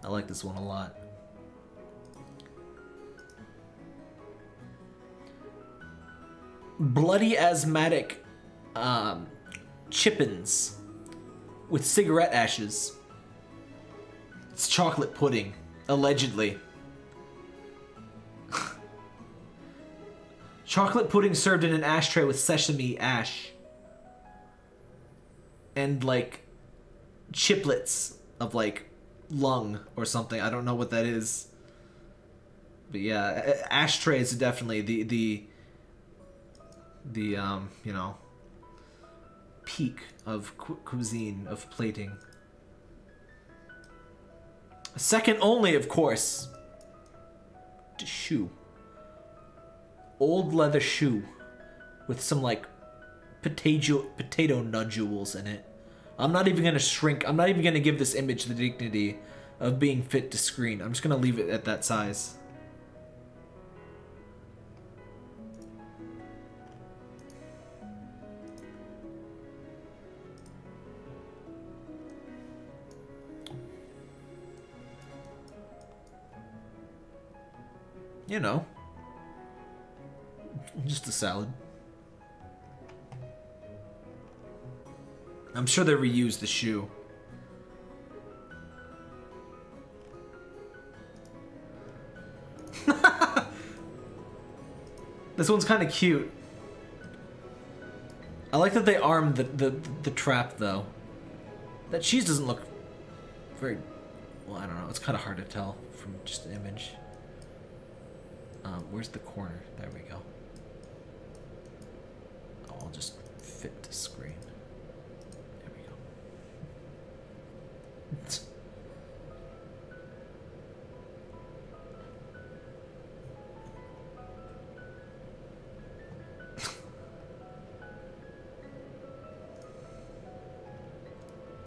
I like this one a lot. Bloody asthmatic chippins with cigarette ashes. It's chocolate pudding, allegedly. Chocolate pudding served in an ashtray with sesame ash. And, like, chiplets of, like, lung or something. I don't know what that is. But yeah, ashtrays are definitely the you know, peak of cuisine, of plating. Second only, of course, to shoe. Old leather shoe with some, like, potato nodules in it. I'm not even gonna shrink. I'm not even gonna give this image the dignity of being fit to screen. I'm just gonna leave it at that size. You know, just a salad. I'm sure they reused the shoe. This one's kind of cute. I like that they armed the trap though. That cheese doesn't look very well. I don't know. It's kind of hard to tell from just an image. Where's the corner? There we go. Oh, I'll just fit to screen. There we go.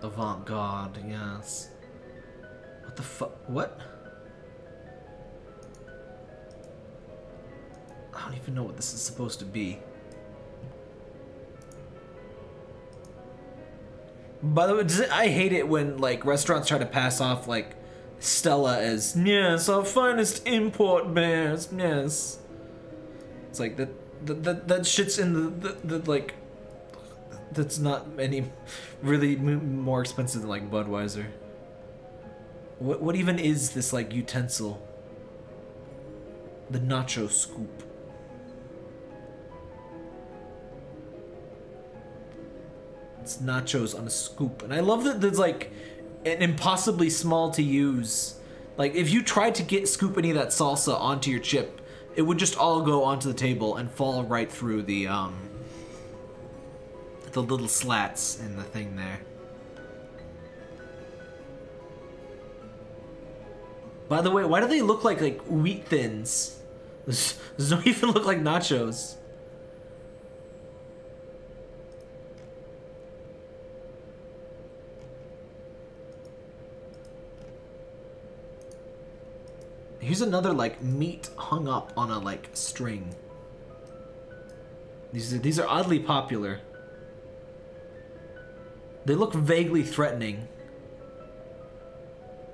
Avant-garde, yes. What the fuck? What? I don't even know what this is supposed to be. By the way, I hate it when like restaurants try to pass off like Stella as yes, our finest import bears, yes. It's like that shit's in the like. That's not any really more expensive than like Budweiser. What even is this like utensil? The nacho scoop. It's nachos on a scoop, and I love that there's like an impossibly small to use. Like if you tried to scoop any of that salsa onto your chip, it would just all go onto the table and fall right through the little slats in the thing there. By the way, why do they look like wheat thins? Those don't even look like nachos. Here's another like meat hung up on a like string. These are oddly popular. They look vaguely threatening.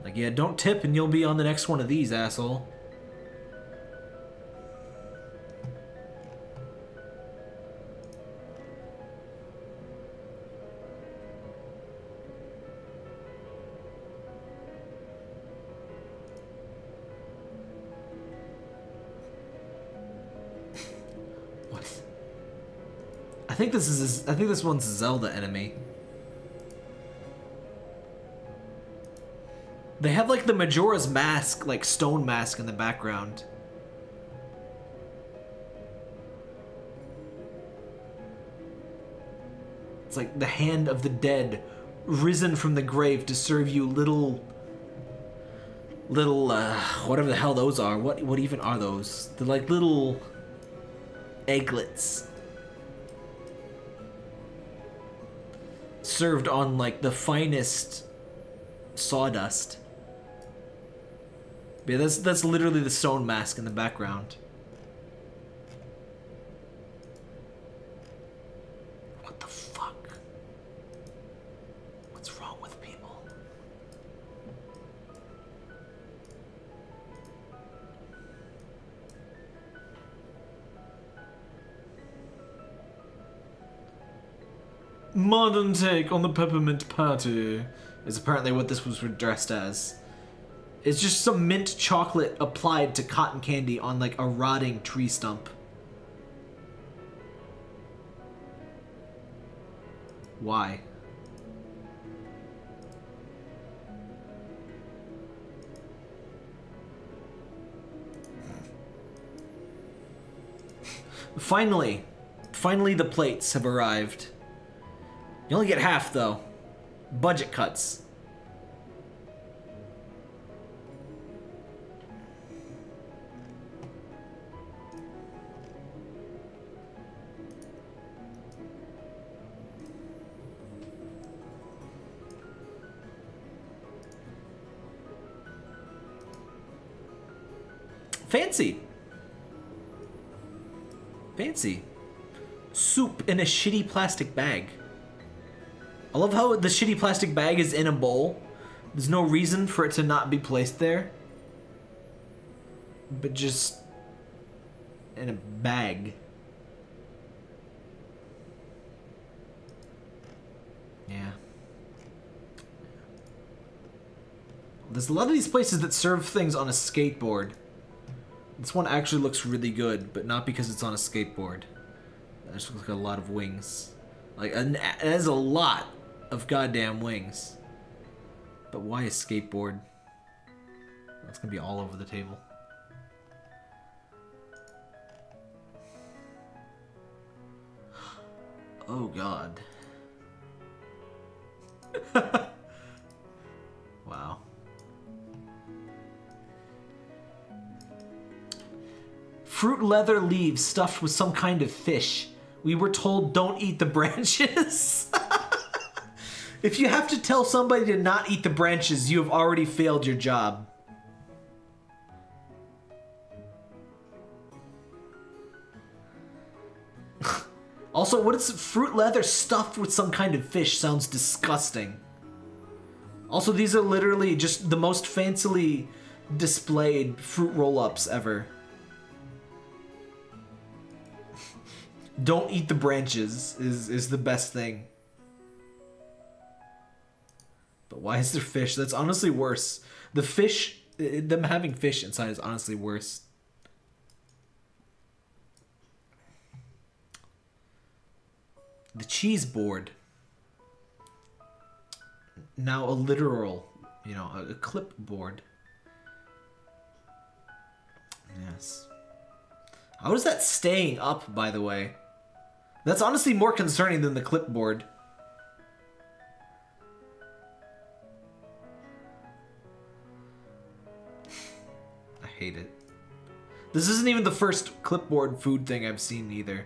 Like, yeah, don't tip and you'll be on the next one of these, asshole. What? I think this one's a Zelda enemy. They have like the Majora's Mask, like stone mask in the background. It's like the hand of the dead risen from the grave to serve you little whatever the hell those are. What even are those? They're like little egglets. Served on like the finest sawdust. Yeah, that's literally the stone mask in the background. What the fuck? What's wrong with people? Modern take on the peppermint patty is apparently what this was dressed as. It's just some mint chocolate applied to cotton candy on like a rotting tree stump. Why? Finally the plates have arrived. You only get half though. Budget cuts. Fancy. Fancy. Soup in a shitty plastic bag. I love how the shitty plastic bag is in a bowl. There's no reason for it to not be placed there. But just in a bag. Yeah. There's a lot of these places that serve things on a skateboard. This one actually looks really good, but not because it's on a skateboard. It just looks like a lot of wings. Like, and it has a lot of goddamn wings. But why a skateboard? That's gonna be all over the table. Oh god. Wow. Fruit leather leaves stuffed with some kind of fish. We were told don't eat the branches. If you have to tell somebody to not eat the branches, you have already failed your job. Also, what is fruit leather stuffed with some kind of fish? Sounds disgusting. Also, these are literally just the most fancily displayed fruit roll-ups ever. Don't eat the branches is the best thing. But why is there fish? That's honestly worse. The fish, them having fish inside is honestly worse. The cheese board. Now a literal, you know, a clipboard. Yes. How is that staying up, by the way? That's honestly more concerning than the clipboard. I hate it. This isn't even the first clipboard food thing I've seen either.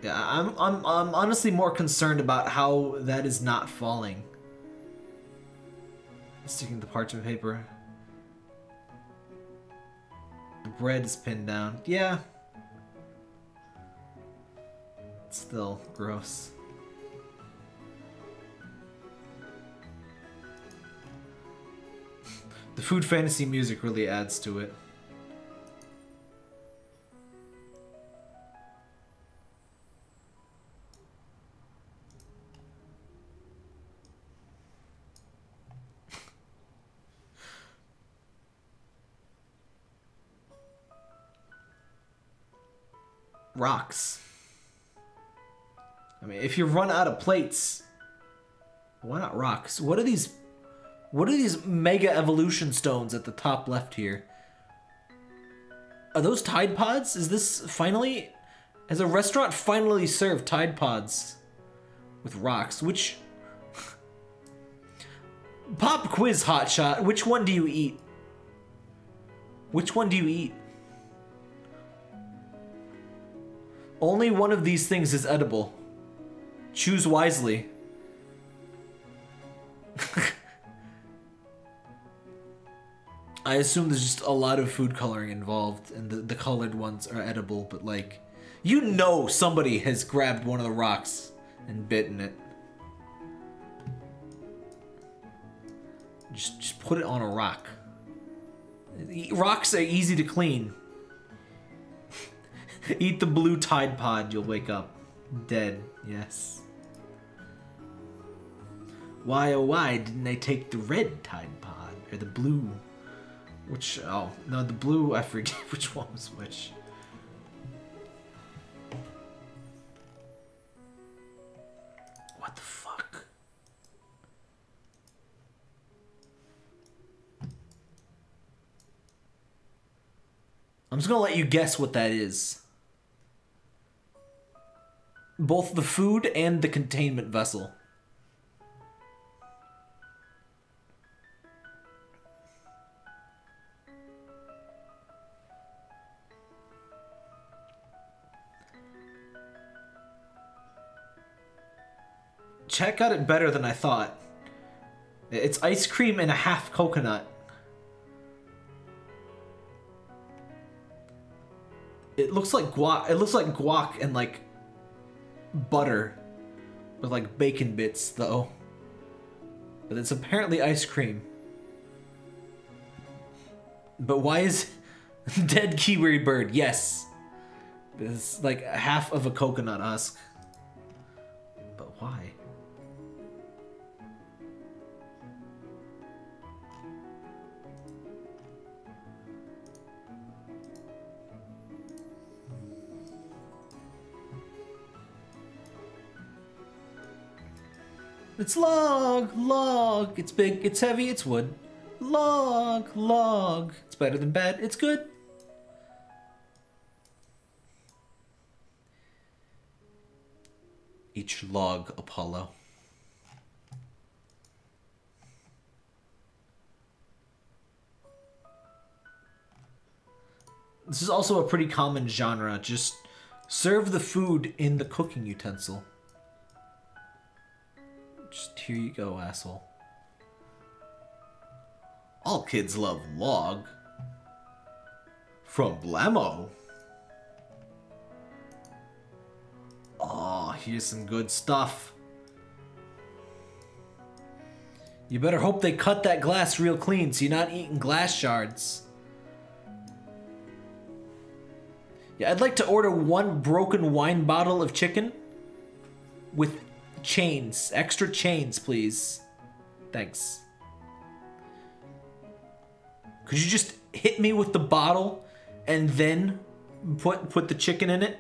Yeah, I'm honestly more concerned about how that is not falling. Sticking the parchment paper. The bread is pinned down. Yeah. It's still gross. The food fantasy music really adds to it. Rocks. I mean, if you run out of plates, why not rocks? What are these mega evolution stones at the top left here? Are those Tide Pods? Is this finally... Has a restaurant finally served Tide Pods with rocks? Which... Pop quiz, hotshot. Which one do you eat? Which one do you eat? Only one of these things is edible. Choose wisely. I assume there's just a lot of food coloring involved, and the colored ones are edible, but like, you know somebody has grabbed one of the rocks and bitten it. Just put it on a rock. Rocks are easy to clean. Eat the blue Tide Pod, you'll wake up dead. Yes. Why, oh why didn't I take the red Tide Pod? Or the blue? Which, oh, no, the blue, I forget which one was which. What the fuck? I'm just gonna let you guess what that is. Both the food and the containment vessel. Chat got it better than I thought. It's ice cream and a half coconut. It looks like guac. It looks like guac and like butter with like bacon bits though. But it's apparently ice cream. But why is dead kiwi bird? Yes. It's like half of a coconut husk. But why? It's log, log. It's big, it's heavy, it's wood. Log, log. It's better than bad, it's good. Each log Apollo. This is also a pretty common genre. Just serve the food in the cooking utensil. Just here you go, asshole. All kids love log. From Blammo. Oh, here's some good stuff. You better hope they cut that glass real clean so you're not eating glass shards. Yeah, I'd like to order 1 broken wine bottle of chicken with chains. Extra chains, please. Thanks. Could you just hit me with the bottle and then put the chicken in it?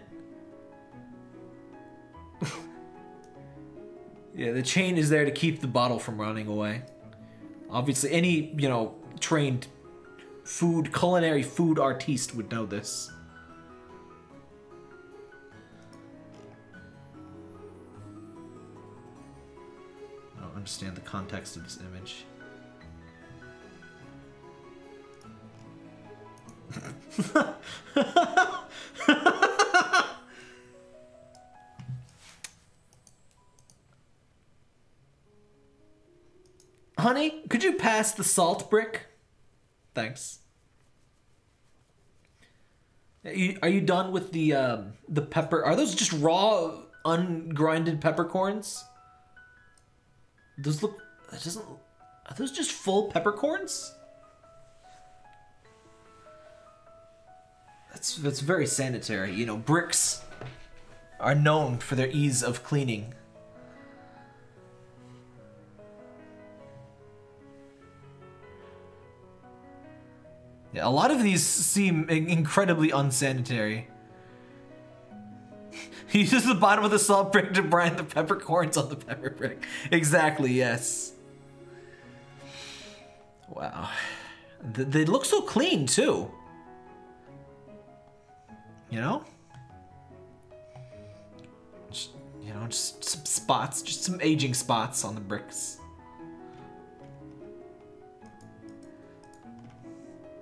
Yeah, the chain is there to keep the bottle from running away. Obviously, any, you know, trained culinary food artiste would know this. I don't understand the context of this image. Honey, could you pass the salt brick? Thanks. Are you done with the pepper? Are those just raw, ungrinded peppercorns? Those look. That doesn't. Are those just full peppercorns? That's very sanitary. You know, bricks are known for their ease of cleaning. Yeah, a lot of these seem incredibly unsanitary. He uses the bottom of the salt brick to brine the peppercorns on the pepper brick. Exactly, yes. Wow. They look so clean, too. You know? Just some spots. Just some aging spots on the bricks.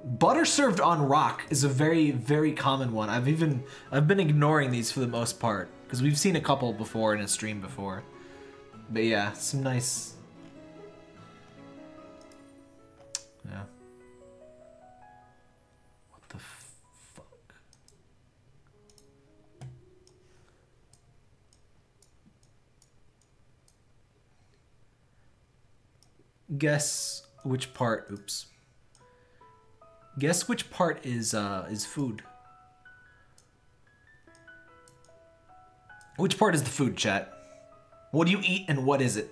Butter served on rock is a very, very common one. I've been ignoring these for the most part because we've seen a couple before in a stream before. But yeah, some nice. Yeah. What the fuck? Guess which part? Oops. Guess which part is food? Which part is the food, chat? What do you eat and what is it?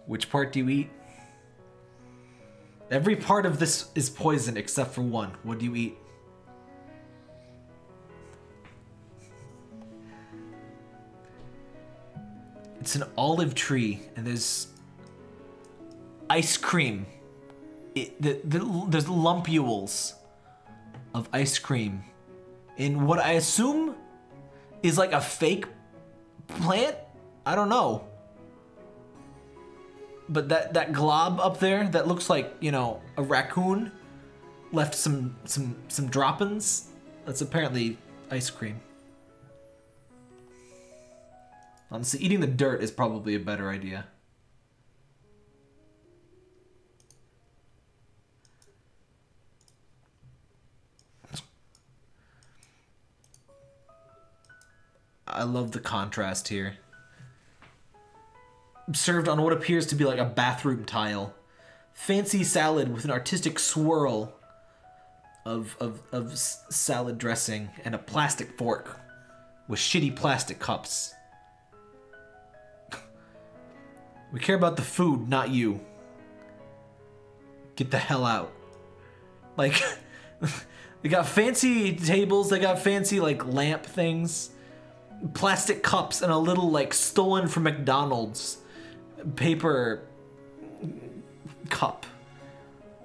Which part do you eat? Every part of this is poison except for one. What do you eat? It's an olive tree, and there's ice cream. There's lumpules of ice cream in what I assume is like a fake plant? I don't know. But that glob up there that looks like, you know, a raccoon left some droppings. That's apparently ice cream. Honestly, eating the dirt is probably a better idea. I love the contrast here. Served on what appears to be like a bathroom tile. Fancy salad with an artistic swirl of salad dressing and a plastic fork with shitty plastic cups. We care about the food, not you. Get the hell out. Like, They got fancy tables, they got fancy like lamp things, plastic cups, and a little like stolen from McDonald's paper cup.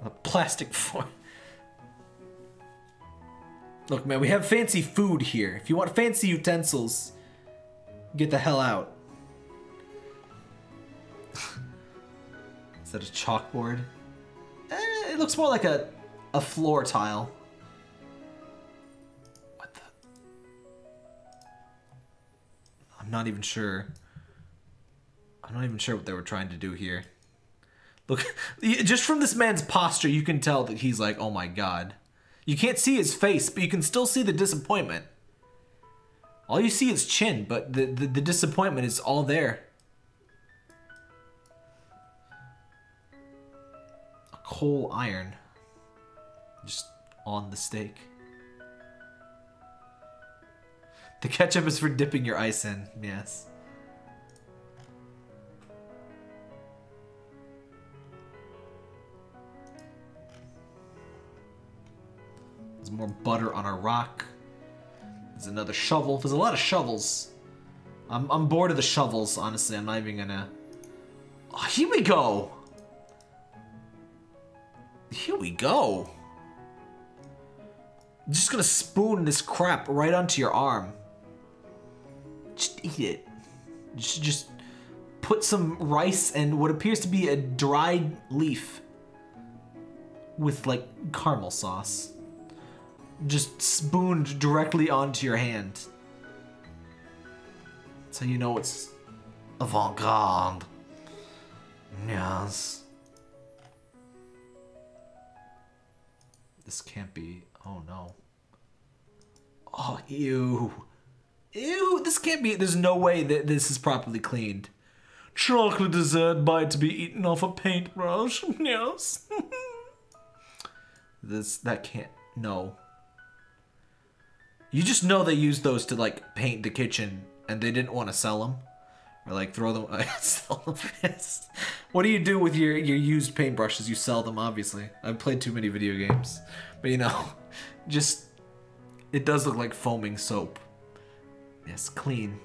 A plastic fork. Look, man, we have fancy food here. If you want fancy utensils, get the hell out. Is that a chalkboard? It looks more like a floor tile. What the? I'm not even sure. I'm not even sure what they were trying to do here. Look, just from this man's posture, you can tell that he's like, oh my god. You can't see his face, but you can still see the disappointment. All you see is chin, but the disappointment is all there. A coal iron. Just on the steak. The ketchup is for dipping your ice in, yes. There's more butter on our rock. There's another shovel. There's a lot of shovels. I'm bored of the shovels, honestly. I'm not even gonna... Oh, here we go! Here we go! I'm just gonna spoon this crap right onto your arm. Just eat it. Just put some rice and what appears to be a dried leaf with like caramel sauce. Just spooned directly onto your hand. That's how you know it's avant-garde. Yes. This can't be... Oh no. Oh, ew. Ew, this can't be... There's no way that this is properly cleaned. Chocolate dessert bite to be eaten off a paintbrush. Yes. That can't... No. You just know they used those to like paint the kitchen and they didn't want to sell them. Or like throw them... sell them. What do you do with your used paintbrushes? You sell them, obviously. I've played too many video games. But you know, just... It does look like foaming soap. Yes, clean.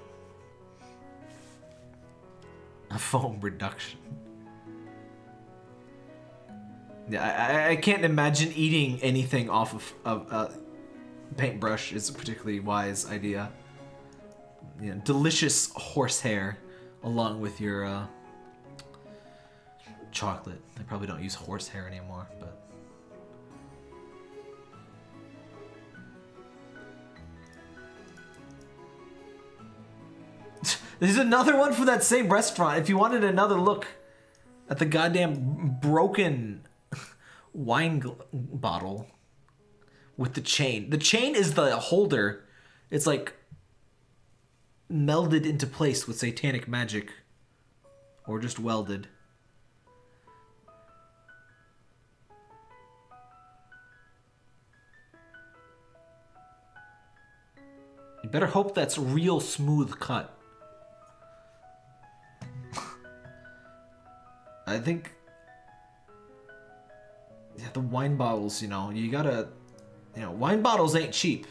A foam reduction. Yeah, I can't imagine eating anything off of paintbrush is a particularly wise idea. You know, delicious horsehair along with your chocolate. They probably don't use horsehair anymore, but... There's another one from that same restaurant. If you wanted another look at the goddamn broken wine bottle with the chain. The chain is the holder. It's like melded into place with satanic magic. Or just welded. You better hope that's real smooth cut. I think... Yeah, the wine bottles, you know, you gotta... You know, wine bottles ain't cheap.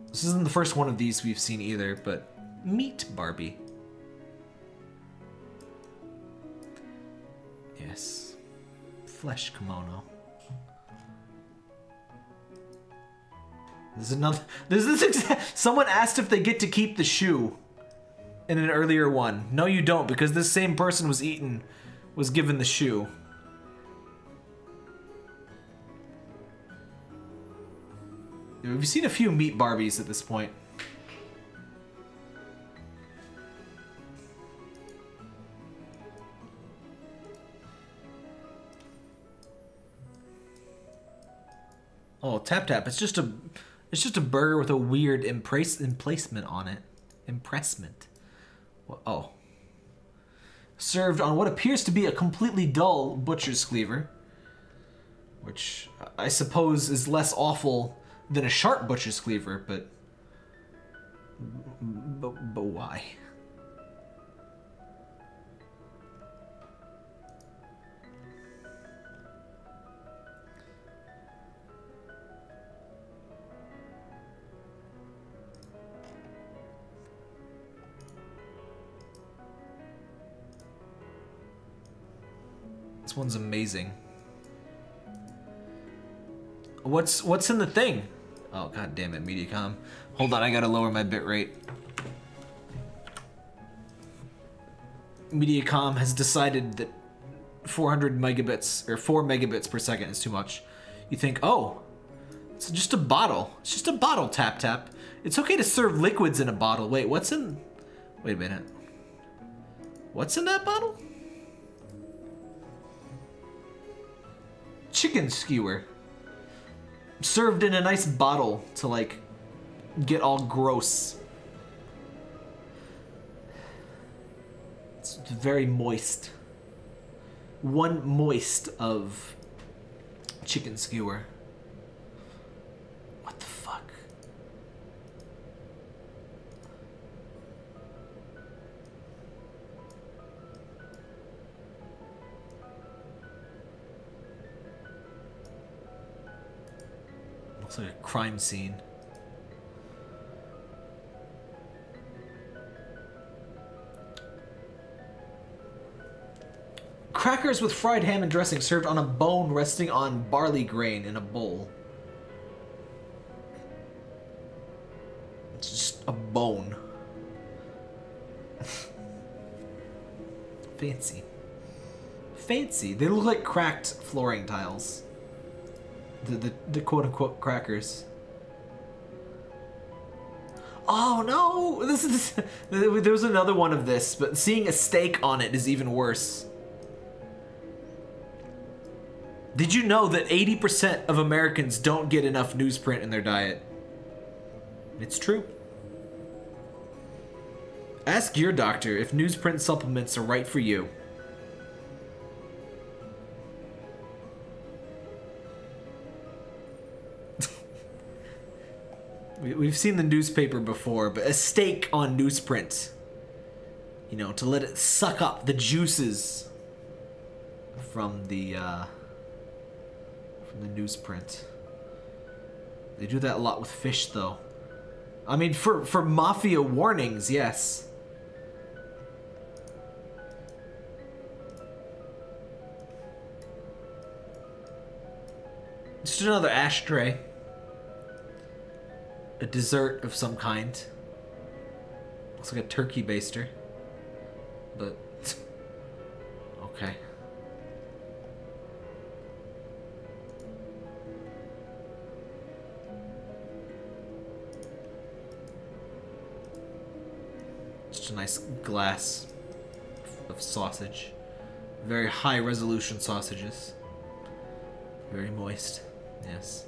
This isn't the first one of these we've seen either, but... Meat Barbie. Yes. Flesh kimono. There's another... Someone asked if they get to keep the shoe in an earlier one. No, you don't, because this same person was given the shoe. We've seen a few meat Barbies at this point. Oh, tap tap. It's just a burger with a weird emplacement on it. Impressment. Oh. Served on what appears to be a completely dull butcher's cleaver. Which I suppose is less awful than a sharp butcher's cleaver, but why? This one's amazing. What's in the thing? Oh, god damn it, Mediacom. Hold on, I gotta lower my bitrate. Mediacom has decided that 400 megabits, or 4 megabits per second is too much. You think, oh, it's just a bottle. It's just a bottle, tap tap. It's okay to serve liquids in a bottle. Wait, what's in... Wait a minute. What's in that bottle? Chicken skewer. Served in a nice bottle to, like, get all gross. It's very moist. One moist of chicken skewer. What the fuck? Looks like a crime scene. Crackers with fried ham and dressing served on a bone resting on barley grain in a bowl. It's just a bone. Fancy. Fancy. They look like cracked flooring tiles. The quote-unquote crackers. Oh no! There was another one of this, but seeing a steak on it is even worse. Did you know that 80% of Americans don't get enough newsprint in their diet? It's true. Ask your doctor if newsprint supplements are right for you. We've seen the newspaper before, but a steak on newsprint. You know, to let it suck up the juices from the newsprint. They do that a lot with fish, though. I mean, for mafia warnings, yes. Just another ashtray. A dessert of some kind. Looks like a turkey baster. But... okay. Just a nice glass of sausage. Very high resolution sausages. Very moist. Yes.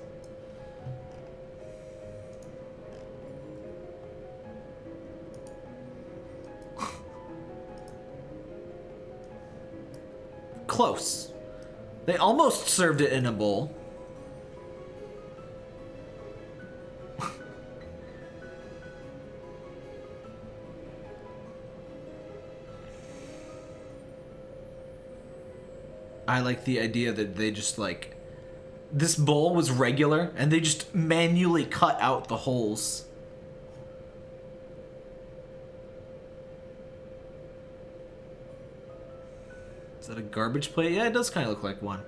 Close. They almost served it in a bowl. I like the idea that they just like... This bowl was regular, and they just manually cut out the holes. Is that a garbage plate? Yeah, it does kind of look like one.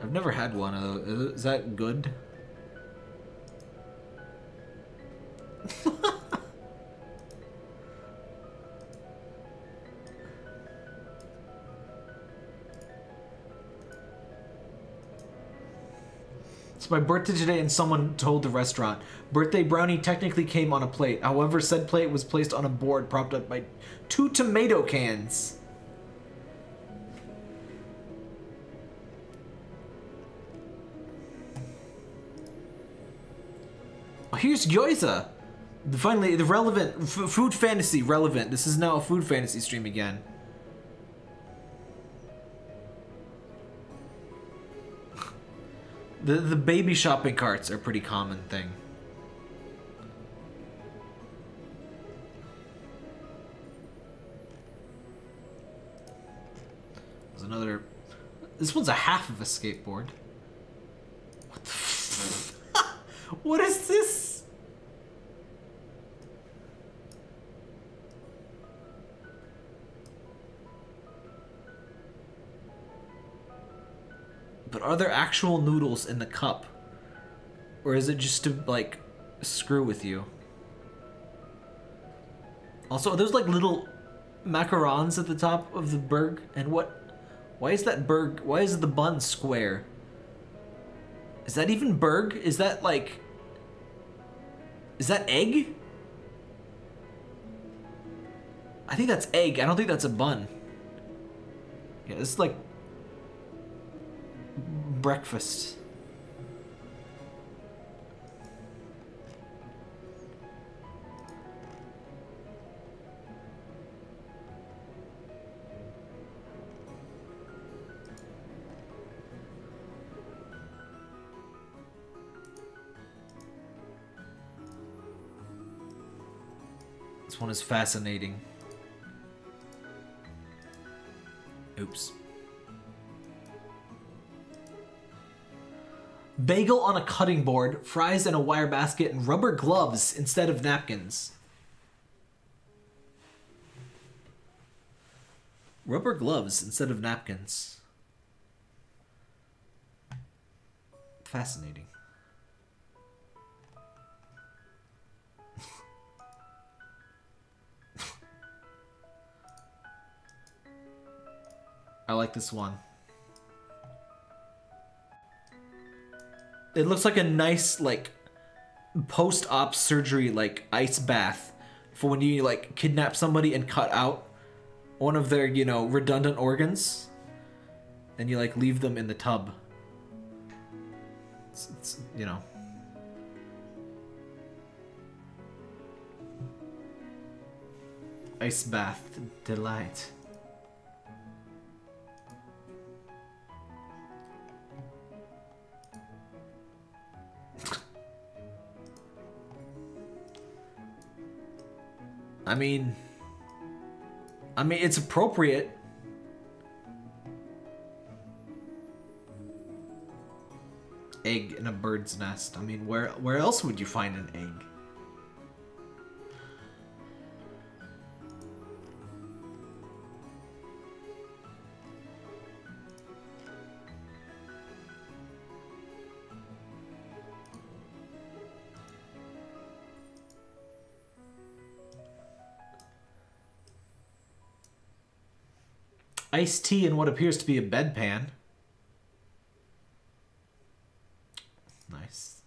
I've never had one. Is that good? It's my birthday today and someone told the restaurant. Birthday brownie technically came on a plate. However, said plate was placed on a board propped up by 2 tomato cans. Here's Gyoza! Finally, the relevant, food fantasy relevant. This is now a food fantasy stream again. The baby shopping carts are a pretty common thing. There's another... This one's a half of a skateboard. What the f... What is this? are there actual noodles in the cup? Or is it just to, like, screw with you? Also, are those, like, little macarons at the top of the burg? And why is that burg, why is the bun square? Is that even burg? Is that, like, is that egg? I think that's egg. I don't think that's a bun. Yeah, this is like breakfast. This one is fascinating. Oops. Bagel on a cutting board, fries in a wire basket, and rubber gloves instead of napkins. Rubber gloves instead of napkins. Fascinating. I like this one. It looks like a nice, like, post-op surgery, like, ice bath for when you, like, kidnap somebody and cut out one of their, you know, redundant organs. And you, like, leave them in the tub. It's you know. Ice bath delight. I mean, it's appropriate. Egg in a bird's nest. I mean, where else would you find an egg? Iced tea in what appears to be a bedpan. Nice.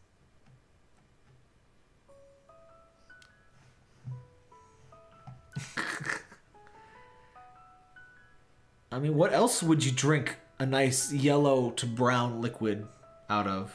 I mean, what else would you drink a nice yellow to brown liquid out of?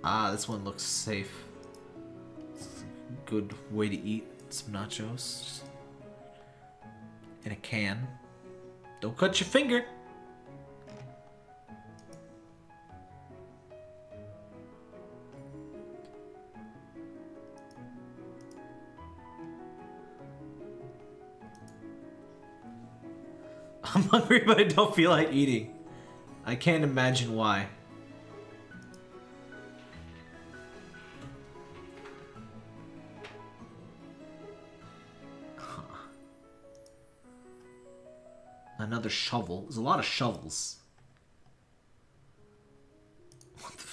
Ah, this one looks safe. It's a good way to eat some nachos. In a can. Don't cut your finger. I'm hungry, but I don't feel like eating. I can't imagine why. Another shovel. There's a lot of shovels. What the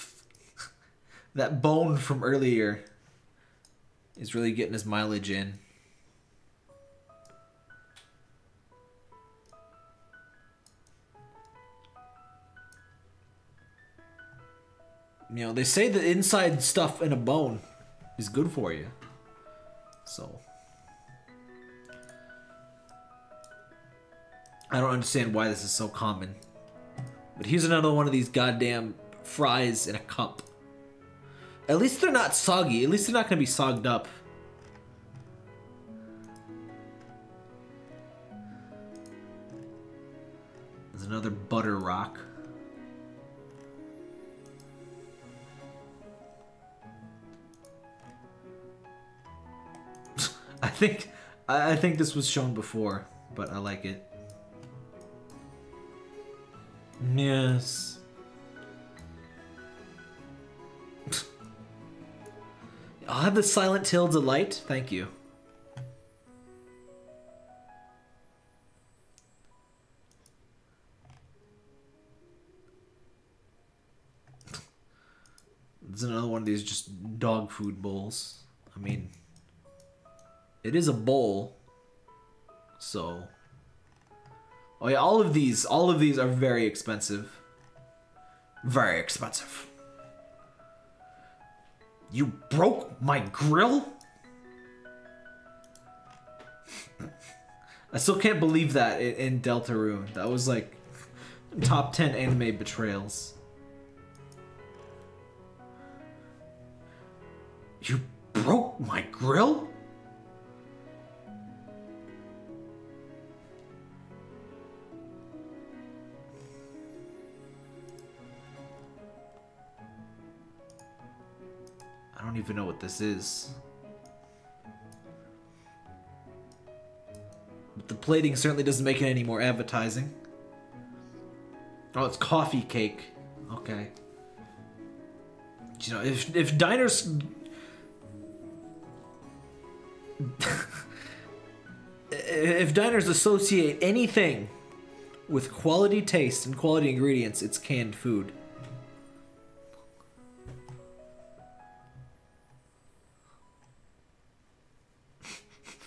that bone from earlier is really getting his mileage in. You know, they say the inside stuff in a bone is good for you. So I don't understand why this is so common. But here's another one of these goddamn fries in a cup. At least they're not soggy. At least they're not going to be sogged up. There's another butter rock. I think this was shown before, but I like it. Yes. I'll have the Silent Hill Delight. Thank you. There's another one of these just dog food bowls. I mean, it is a bowl, so. Oh yeah, all of these are very expensive. Very expensive. You broke my grill? I still can't believe that in Deltarune. That was like top 10 anime betrayals. You broke my grill? I don't even know what this is. But the plating certainly doesn't make it any more appetizing. Oh, it's coffee cake. Okay. You know, if diners... if diners associate anything with quality taste and quality ingredients, it's canned food.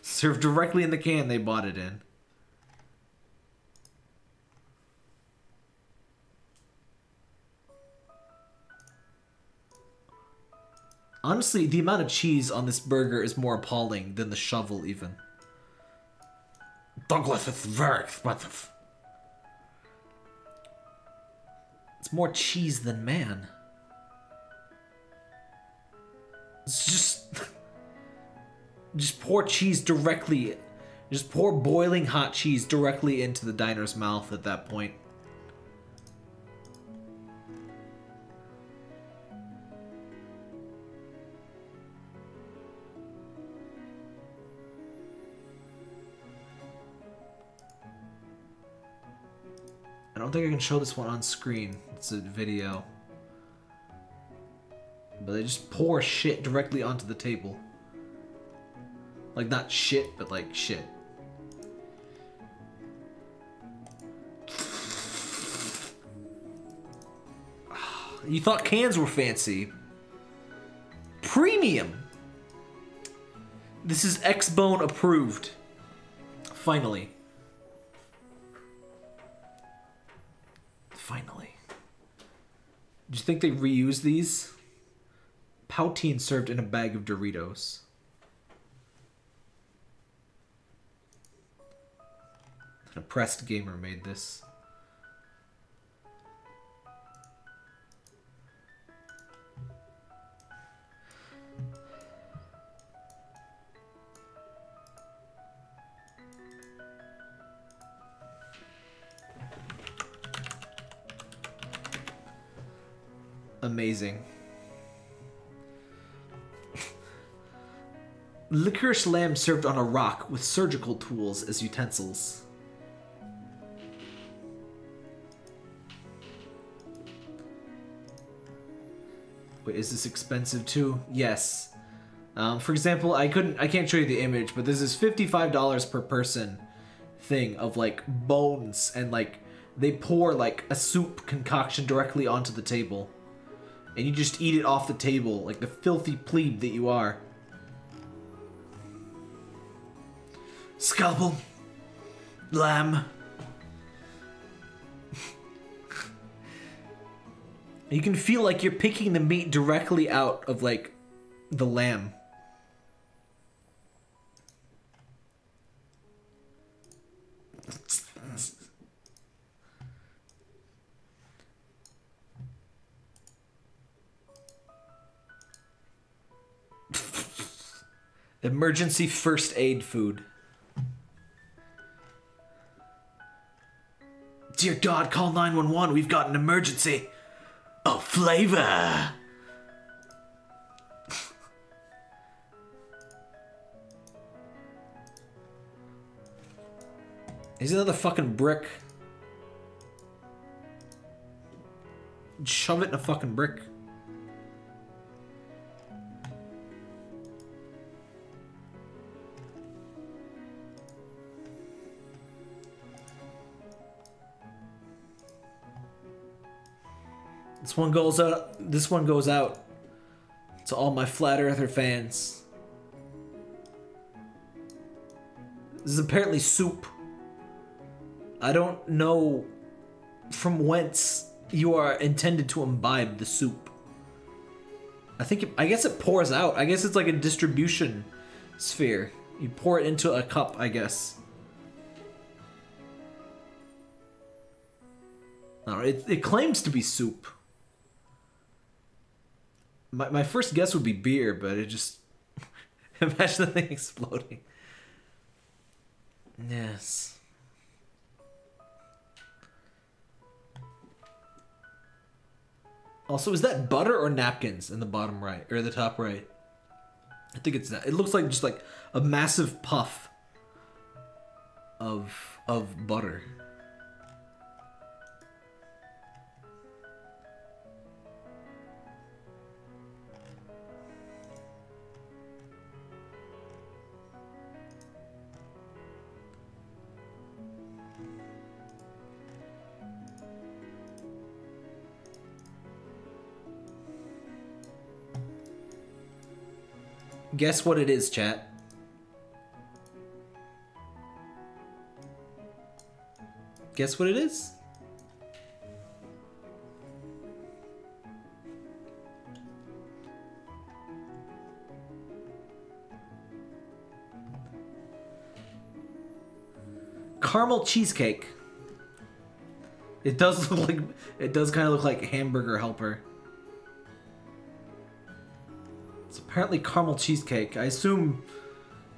Served directly in the can they bought it in. Honestly, the amount of cheese on this burger is more appalling than the shovel, even. Douglas, it's very expensive. It's more cheese than man. It's just... just pour cheese directly... just pour boiling hot cheese directly into the diner's mouth at that point. I don't think I can show this one on screen. It's a video. But they just pour shit directly onto the table. Like, not shit, but like shit. You thought cans were fancy. Premium! This is X-Bone approved. Finally. Finally. Do you think they reuse these? Poutine served in a bag of Doritos. An oppressed gamer made this. Amazing. Licorice lamb served on a rock with surgical tools as utensils. Wait, is this expensive too? Yes. For example, I can't show you the image, but this is $55 per person thing of like bones, and like they pour like a soup concoction directly onto the table. And you just eat it off the table, like the filthy plebe that you are. Scalpel. Lamb. You can feel like you're picking the meat directly out of, like, the lamb. Emergency first aid food. Dear God, call 911. We've got an emergency. Oh, flavor. He's another fucking brick. Shove it in a fucking brick. This one goes out. This one goes out to all my flat earther fans. This is apparently soup. I don't know from whence you are intended to imbibe the soup. I guess it pours out. I guess it's like a distribution sphere. You pour it into a cup, I guess. No, it claims to be soup. My first guess would be beer, but it just... Imagine the thing exploding. Yes. Also, is that butter or napkins in the bottom right, or the top right? I think it's that. It looks like just like a massive puff of butter. Guess what it is, chat. Guess what it is? Caramel cheesecake. It does look like, it does kind of look like Hamburger Helper. Apparently caramel cheesecake. I assume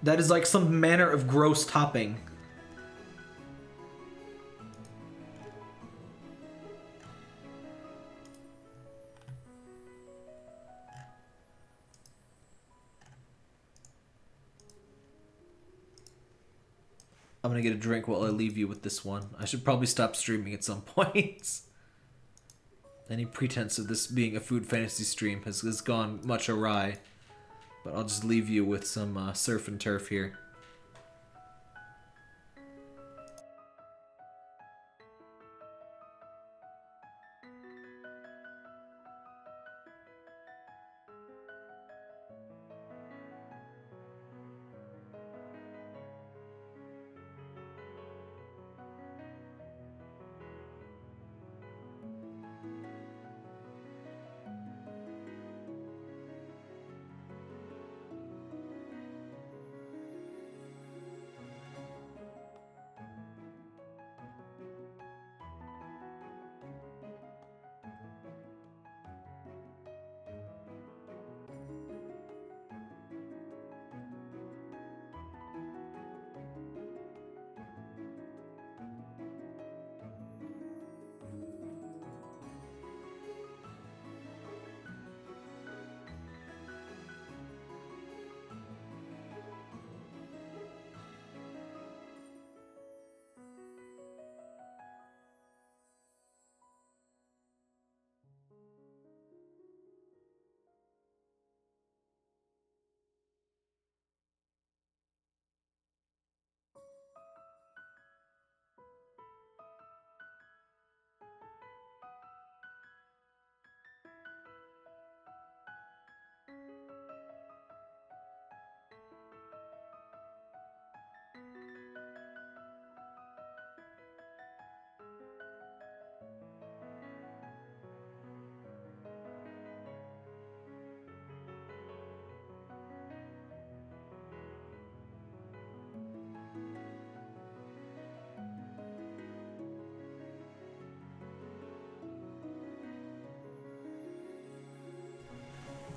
that is like some manner of gross topping. I'm gonna get a drink while I leave you with this one. I should probably stop streaming at some point. Any pretense of this being a food fantasy stream has gone much awry. But I'll just leave you with some surf and turf here.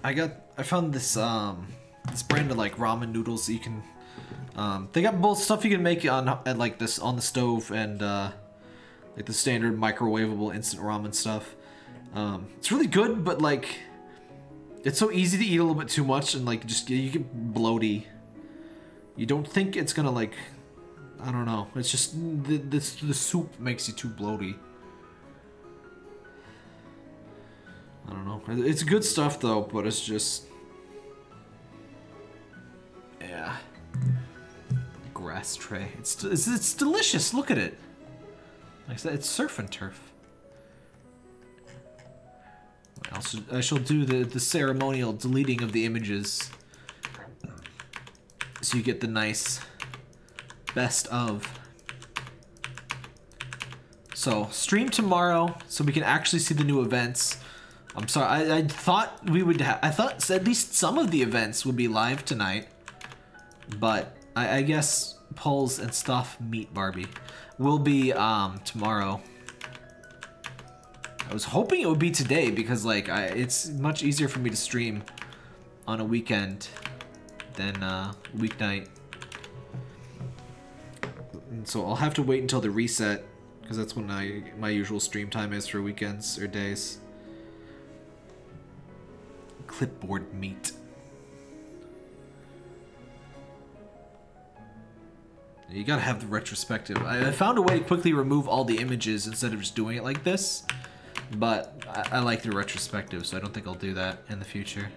I found this this brand of like ramen noodles that you can they got both stuff you can make on like this on the stove and like the standard microwavable instant ramen stuff. It's really good, but like it's so easy to eat a little bit too much and like just you get bloaty. You don't think it's gonna like I don't know. It's just the soup makes you too bloaty. I don't know. It's good stuff though, but it's just, yeah. Grass tray. It's delicious. Look at it. Like I said, it's surf and turf. I shall do the ceremonial deleting of the images, so you get the nice best of. So stream tomorrow, so we can actually see the new events. I'm sorry, I thought we would I thought at least some of the events would be live tonight, but I guess Pulse and Stuff Meet Barbie will be tomorrow. I was hoping it would be today because like it's much easier for me to stream on a weekend than weeknight. And so I'll have to wait until the reset because that's when my usual stream time is for weekends or days. Clipboard meat. You gotta have the retrospective. I found a way to quickly remove all the images instead of just doing it like this, but I like the retrospective, so I don't think I'll do that in the future.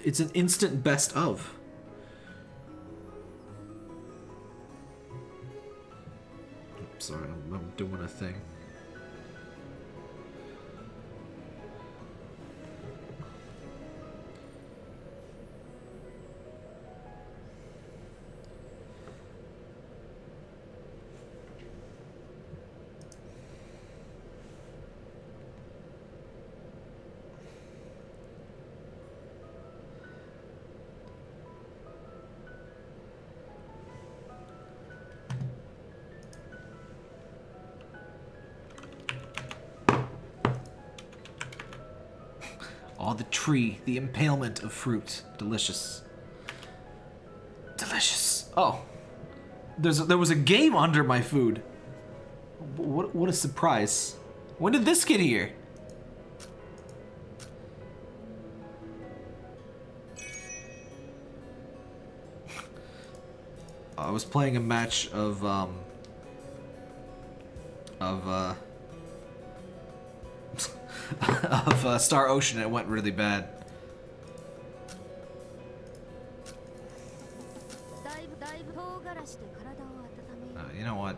It's an instant best of. Oops, sorry, I'm doing a thing. Oh, the tree, the impalement of fruit. Delicious. Delicious. Oh. There was a game under my food. What a surprise. When did this get here? I was playing a match of Star Ocean, and it went really bad. You know what?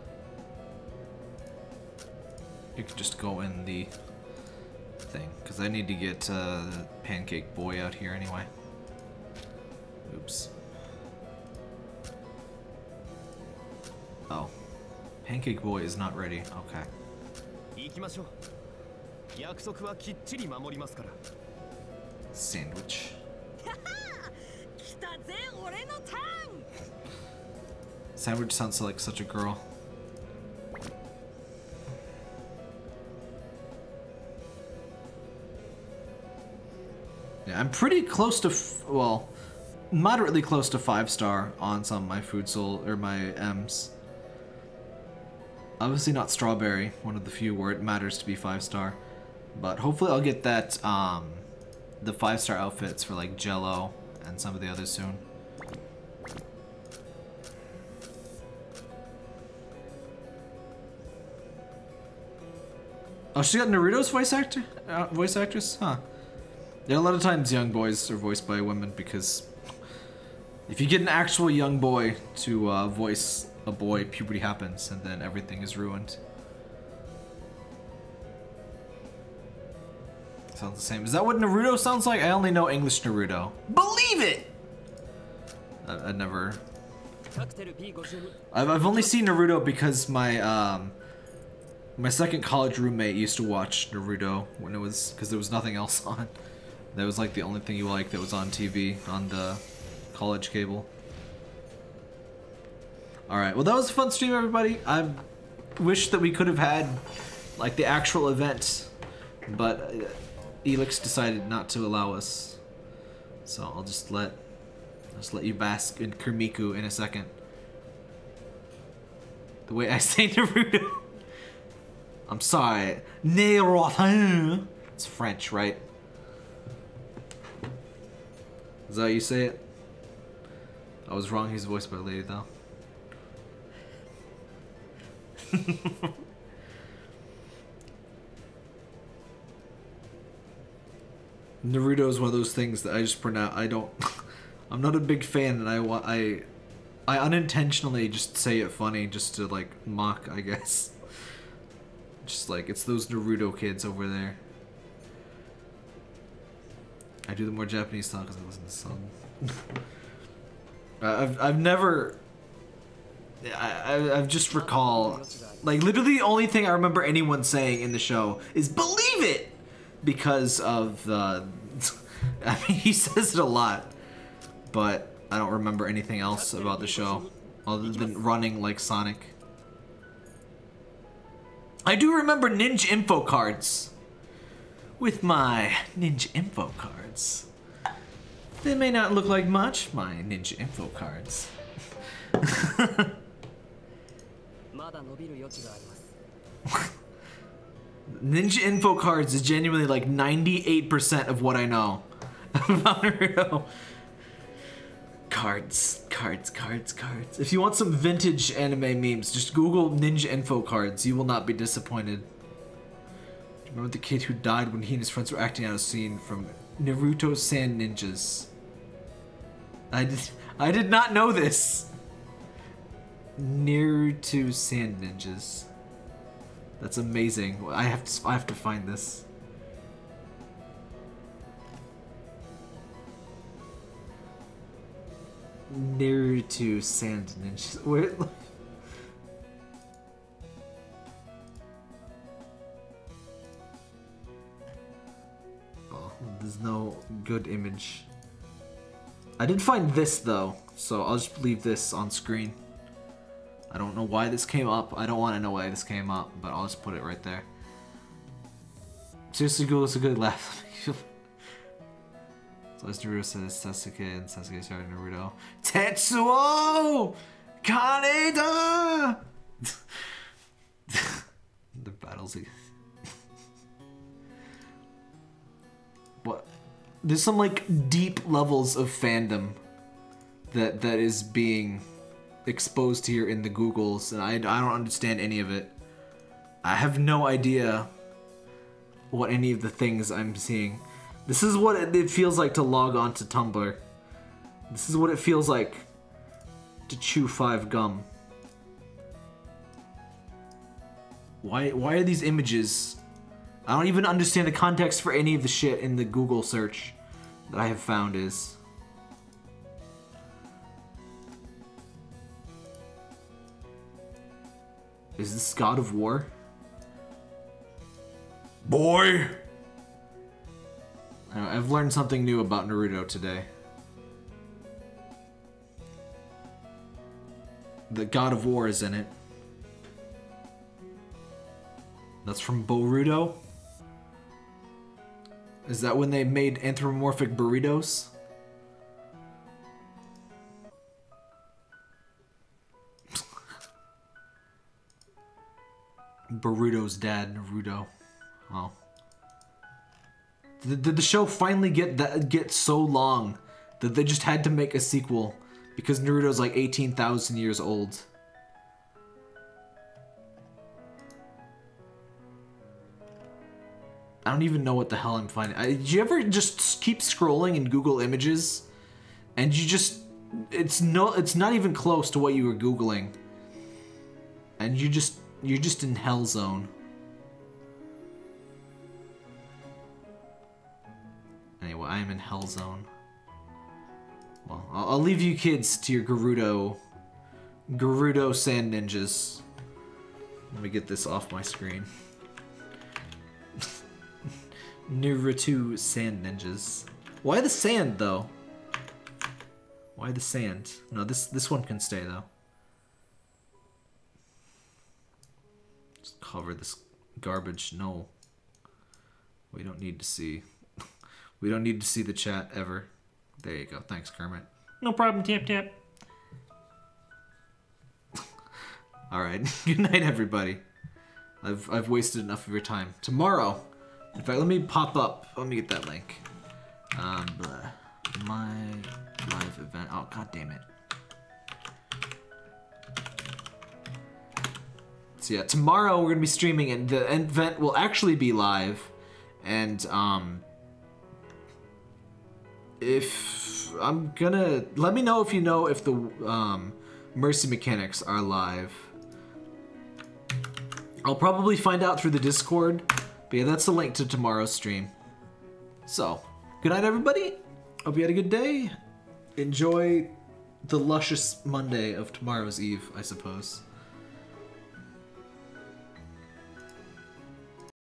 You could just go in the thing, because I need to get the Pancake Boy out here anyway. Oops. Oh. Pancake Boy is not ready. Okay. Sandwich. Sandwich sounds like such a girl. Yeah, I'm pretty close to, well, moderately close to 5-star on some of my food soul or my M's. Obviously not strawberry, one of the few where it matters to be 5-star. But hopefully I'll get that, the 5-star outfits for like Jello and some of the others soon. Oh, she got Naruto's voice actress? Huh. Yeah, a lot of times young boys are voiced by women because if you get an actual young boy to voice a boy, puberty happens and then everything is ruined. Sounds the same. Is that what Naruto sounds like? I only know English Naruto. Believe it! I never... I've only seen Naruto because my my second college roommate used to watch Naruto when it was, because there was nothing else on. That was like the only thing you liked that was on TV on the college cable. Alright, well that was a fun stream, everybody. I wish that we could have had like the actual event, but Elix decided not to allow us. So I'll just let you bask in Kermiku in a second. The way I say Naruto. I'm sorry. It's French, right? Is that how you say it? I was wrong, he's voiced by a lady though. Naruto is one of those things that I just pronounce. I don't. I'm not a big fan, and I unintentionally just say it funny just to like mock, I guess. Just like it's those Naruto kids over there. I do the more Japanese style because I listen to some. I've never. I've just recall, like literally the only thing I remember anyone saying in the show is "believe it," because of the. I mean, he says it a lot, but I don't remember anything else about the show other than running like Sonic. I do remember ninja info cards. With my ninja info cards. They may not look like much, my ninja info cards. Ninja info cards is genuinely like 98% of what I know about Naruto. Cards. If you want some vintage anime memes, just Google ninja info cards. You will not be disappointed. Remember the kid who died when he and his friends were acting out a scene from Naruto Sand Ninjas. I did not know this. Naruto Sand Ninjas. That's amazing. I have to find this. Naruto Sand Ninjas. Where? There's no good image. I did find this though, so I'll just leave this on screen. I don't know why this came up. I don't want to know why this came up, but I'll just put it right there. Seriously, Google, it's a good laugh. So as Naruto says, Sasuke and Sasuke started Naruto. Tetsuo! Kaneda! The battles. What? There's some like deep levels of fandom that is being exposed here in the Googles, and I don't understand any of it. I have no idea what any of the things I'm seeing. This is what it feels like to log on to Tumblr. This is what it feels like to chew 5 gum. Why are these images? I don't even understand the context for any of the shit in the Google search that I have found is. Is this God of War? Boy! I've learned something new about Naruto today. The God of War is in it. That's from Boruto? Is that when they made anthropomorphic burritos? Boruto's dad, Naruto. Oh. Did the show finally get so long that they just had to make a sequel because Naruto's like 18,000 years old? I don't even know what the hell I'm finding. Did you ever just keep scrolling in Google Images and you just it's not even close to what you were Googling, and you're just in hell zone. Anyway, I am in hell zone. Well, I'll leave you kids to your Gerudo Sand Ninjas. Let me get this off my screen. Naruto Sand Ninjas. Why the sand though? Why the sand? No, this one can stay though. Just cover this garbage. No. We don't need to see. We don't need to see the chat ever. There you go. Thanks, Kermit. No problem, Tap Tap. Alright. Good night, everybody. I've wasted enough of your time. Tomorrow. In fact, let me pop up. Let me get that link. My live event. Oh, god damn it. So yeah, tomorrow we're gonna be streaming, and the event will actually be live. And if I'm gonna let me know if you know if the Mercy mechanics are live. I'll probably find out through the Discord. But yeah, that's the link to tomorrow's stream. So, good night, everybody. Hope you had a good day. Enjoy the luscious Monday of tomorrow's eve, I suppose.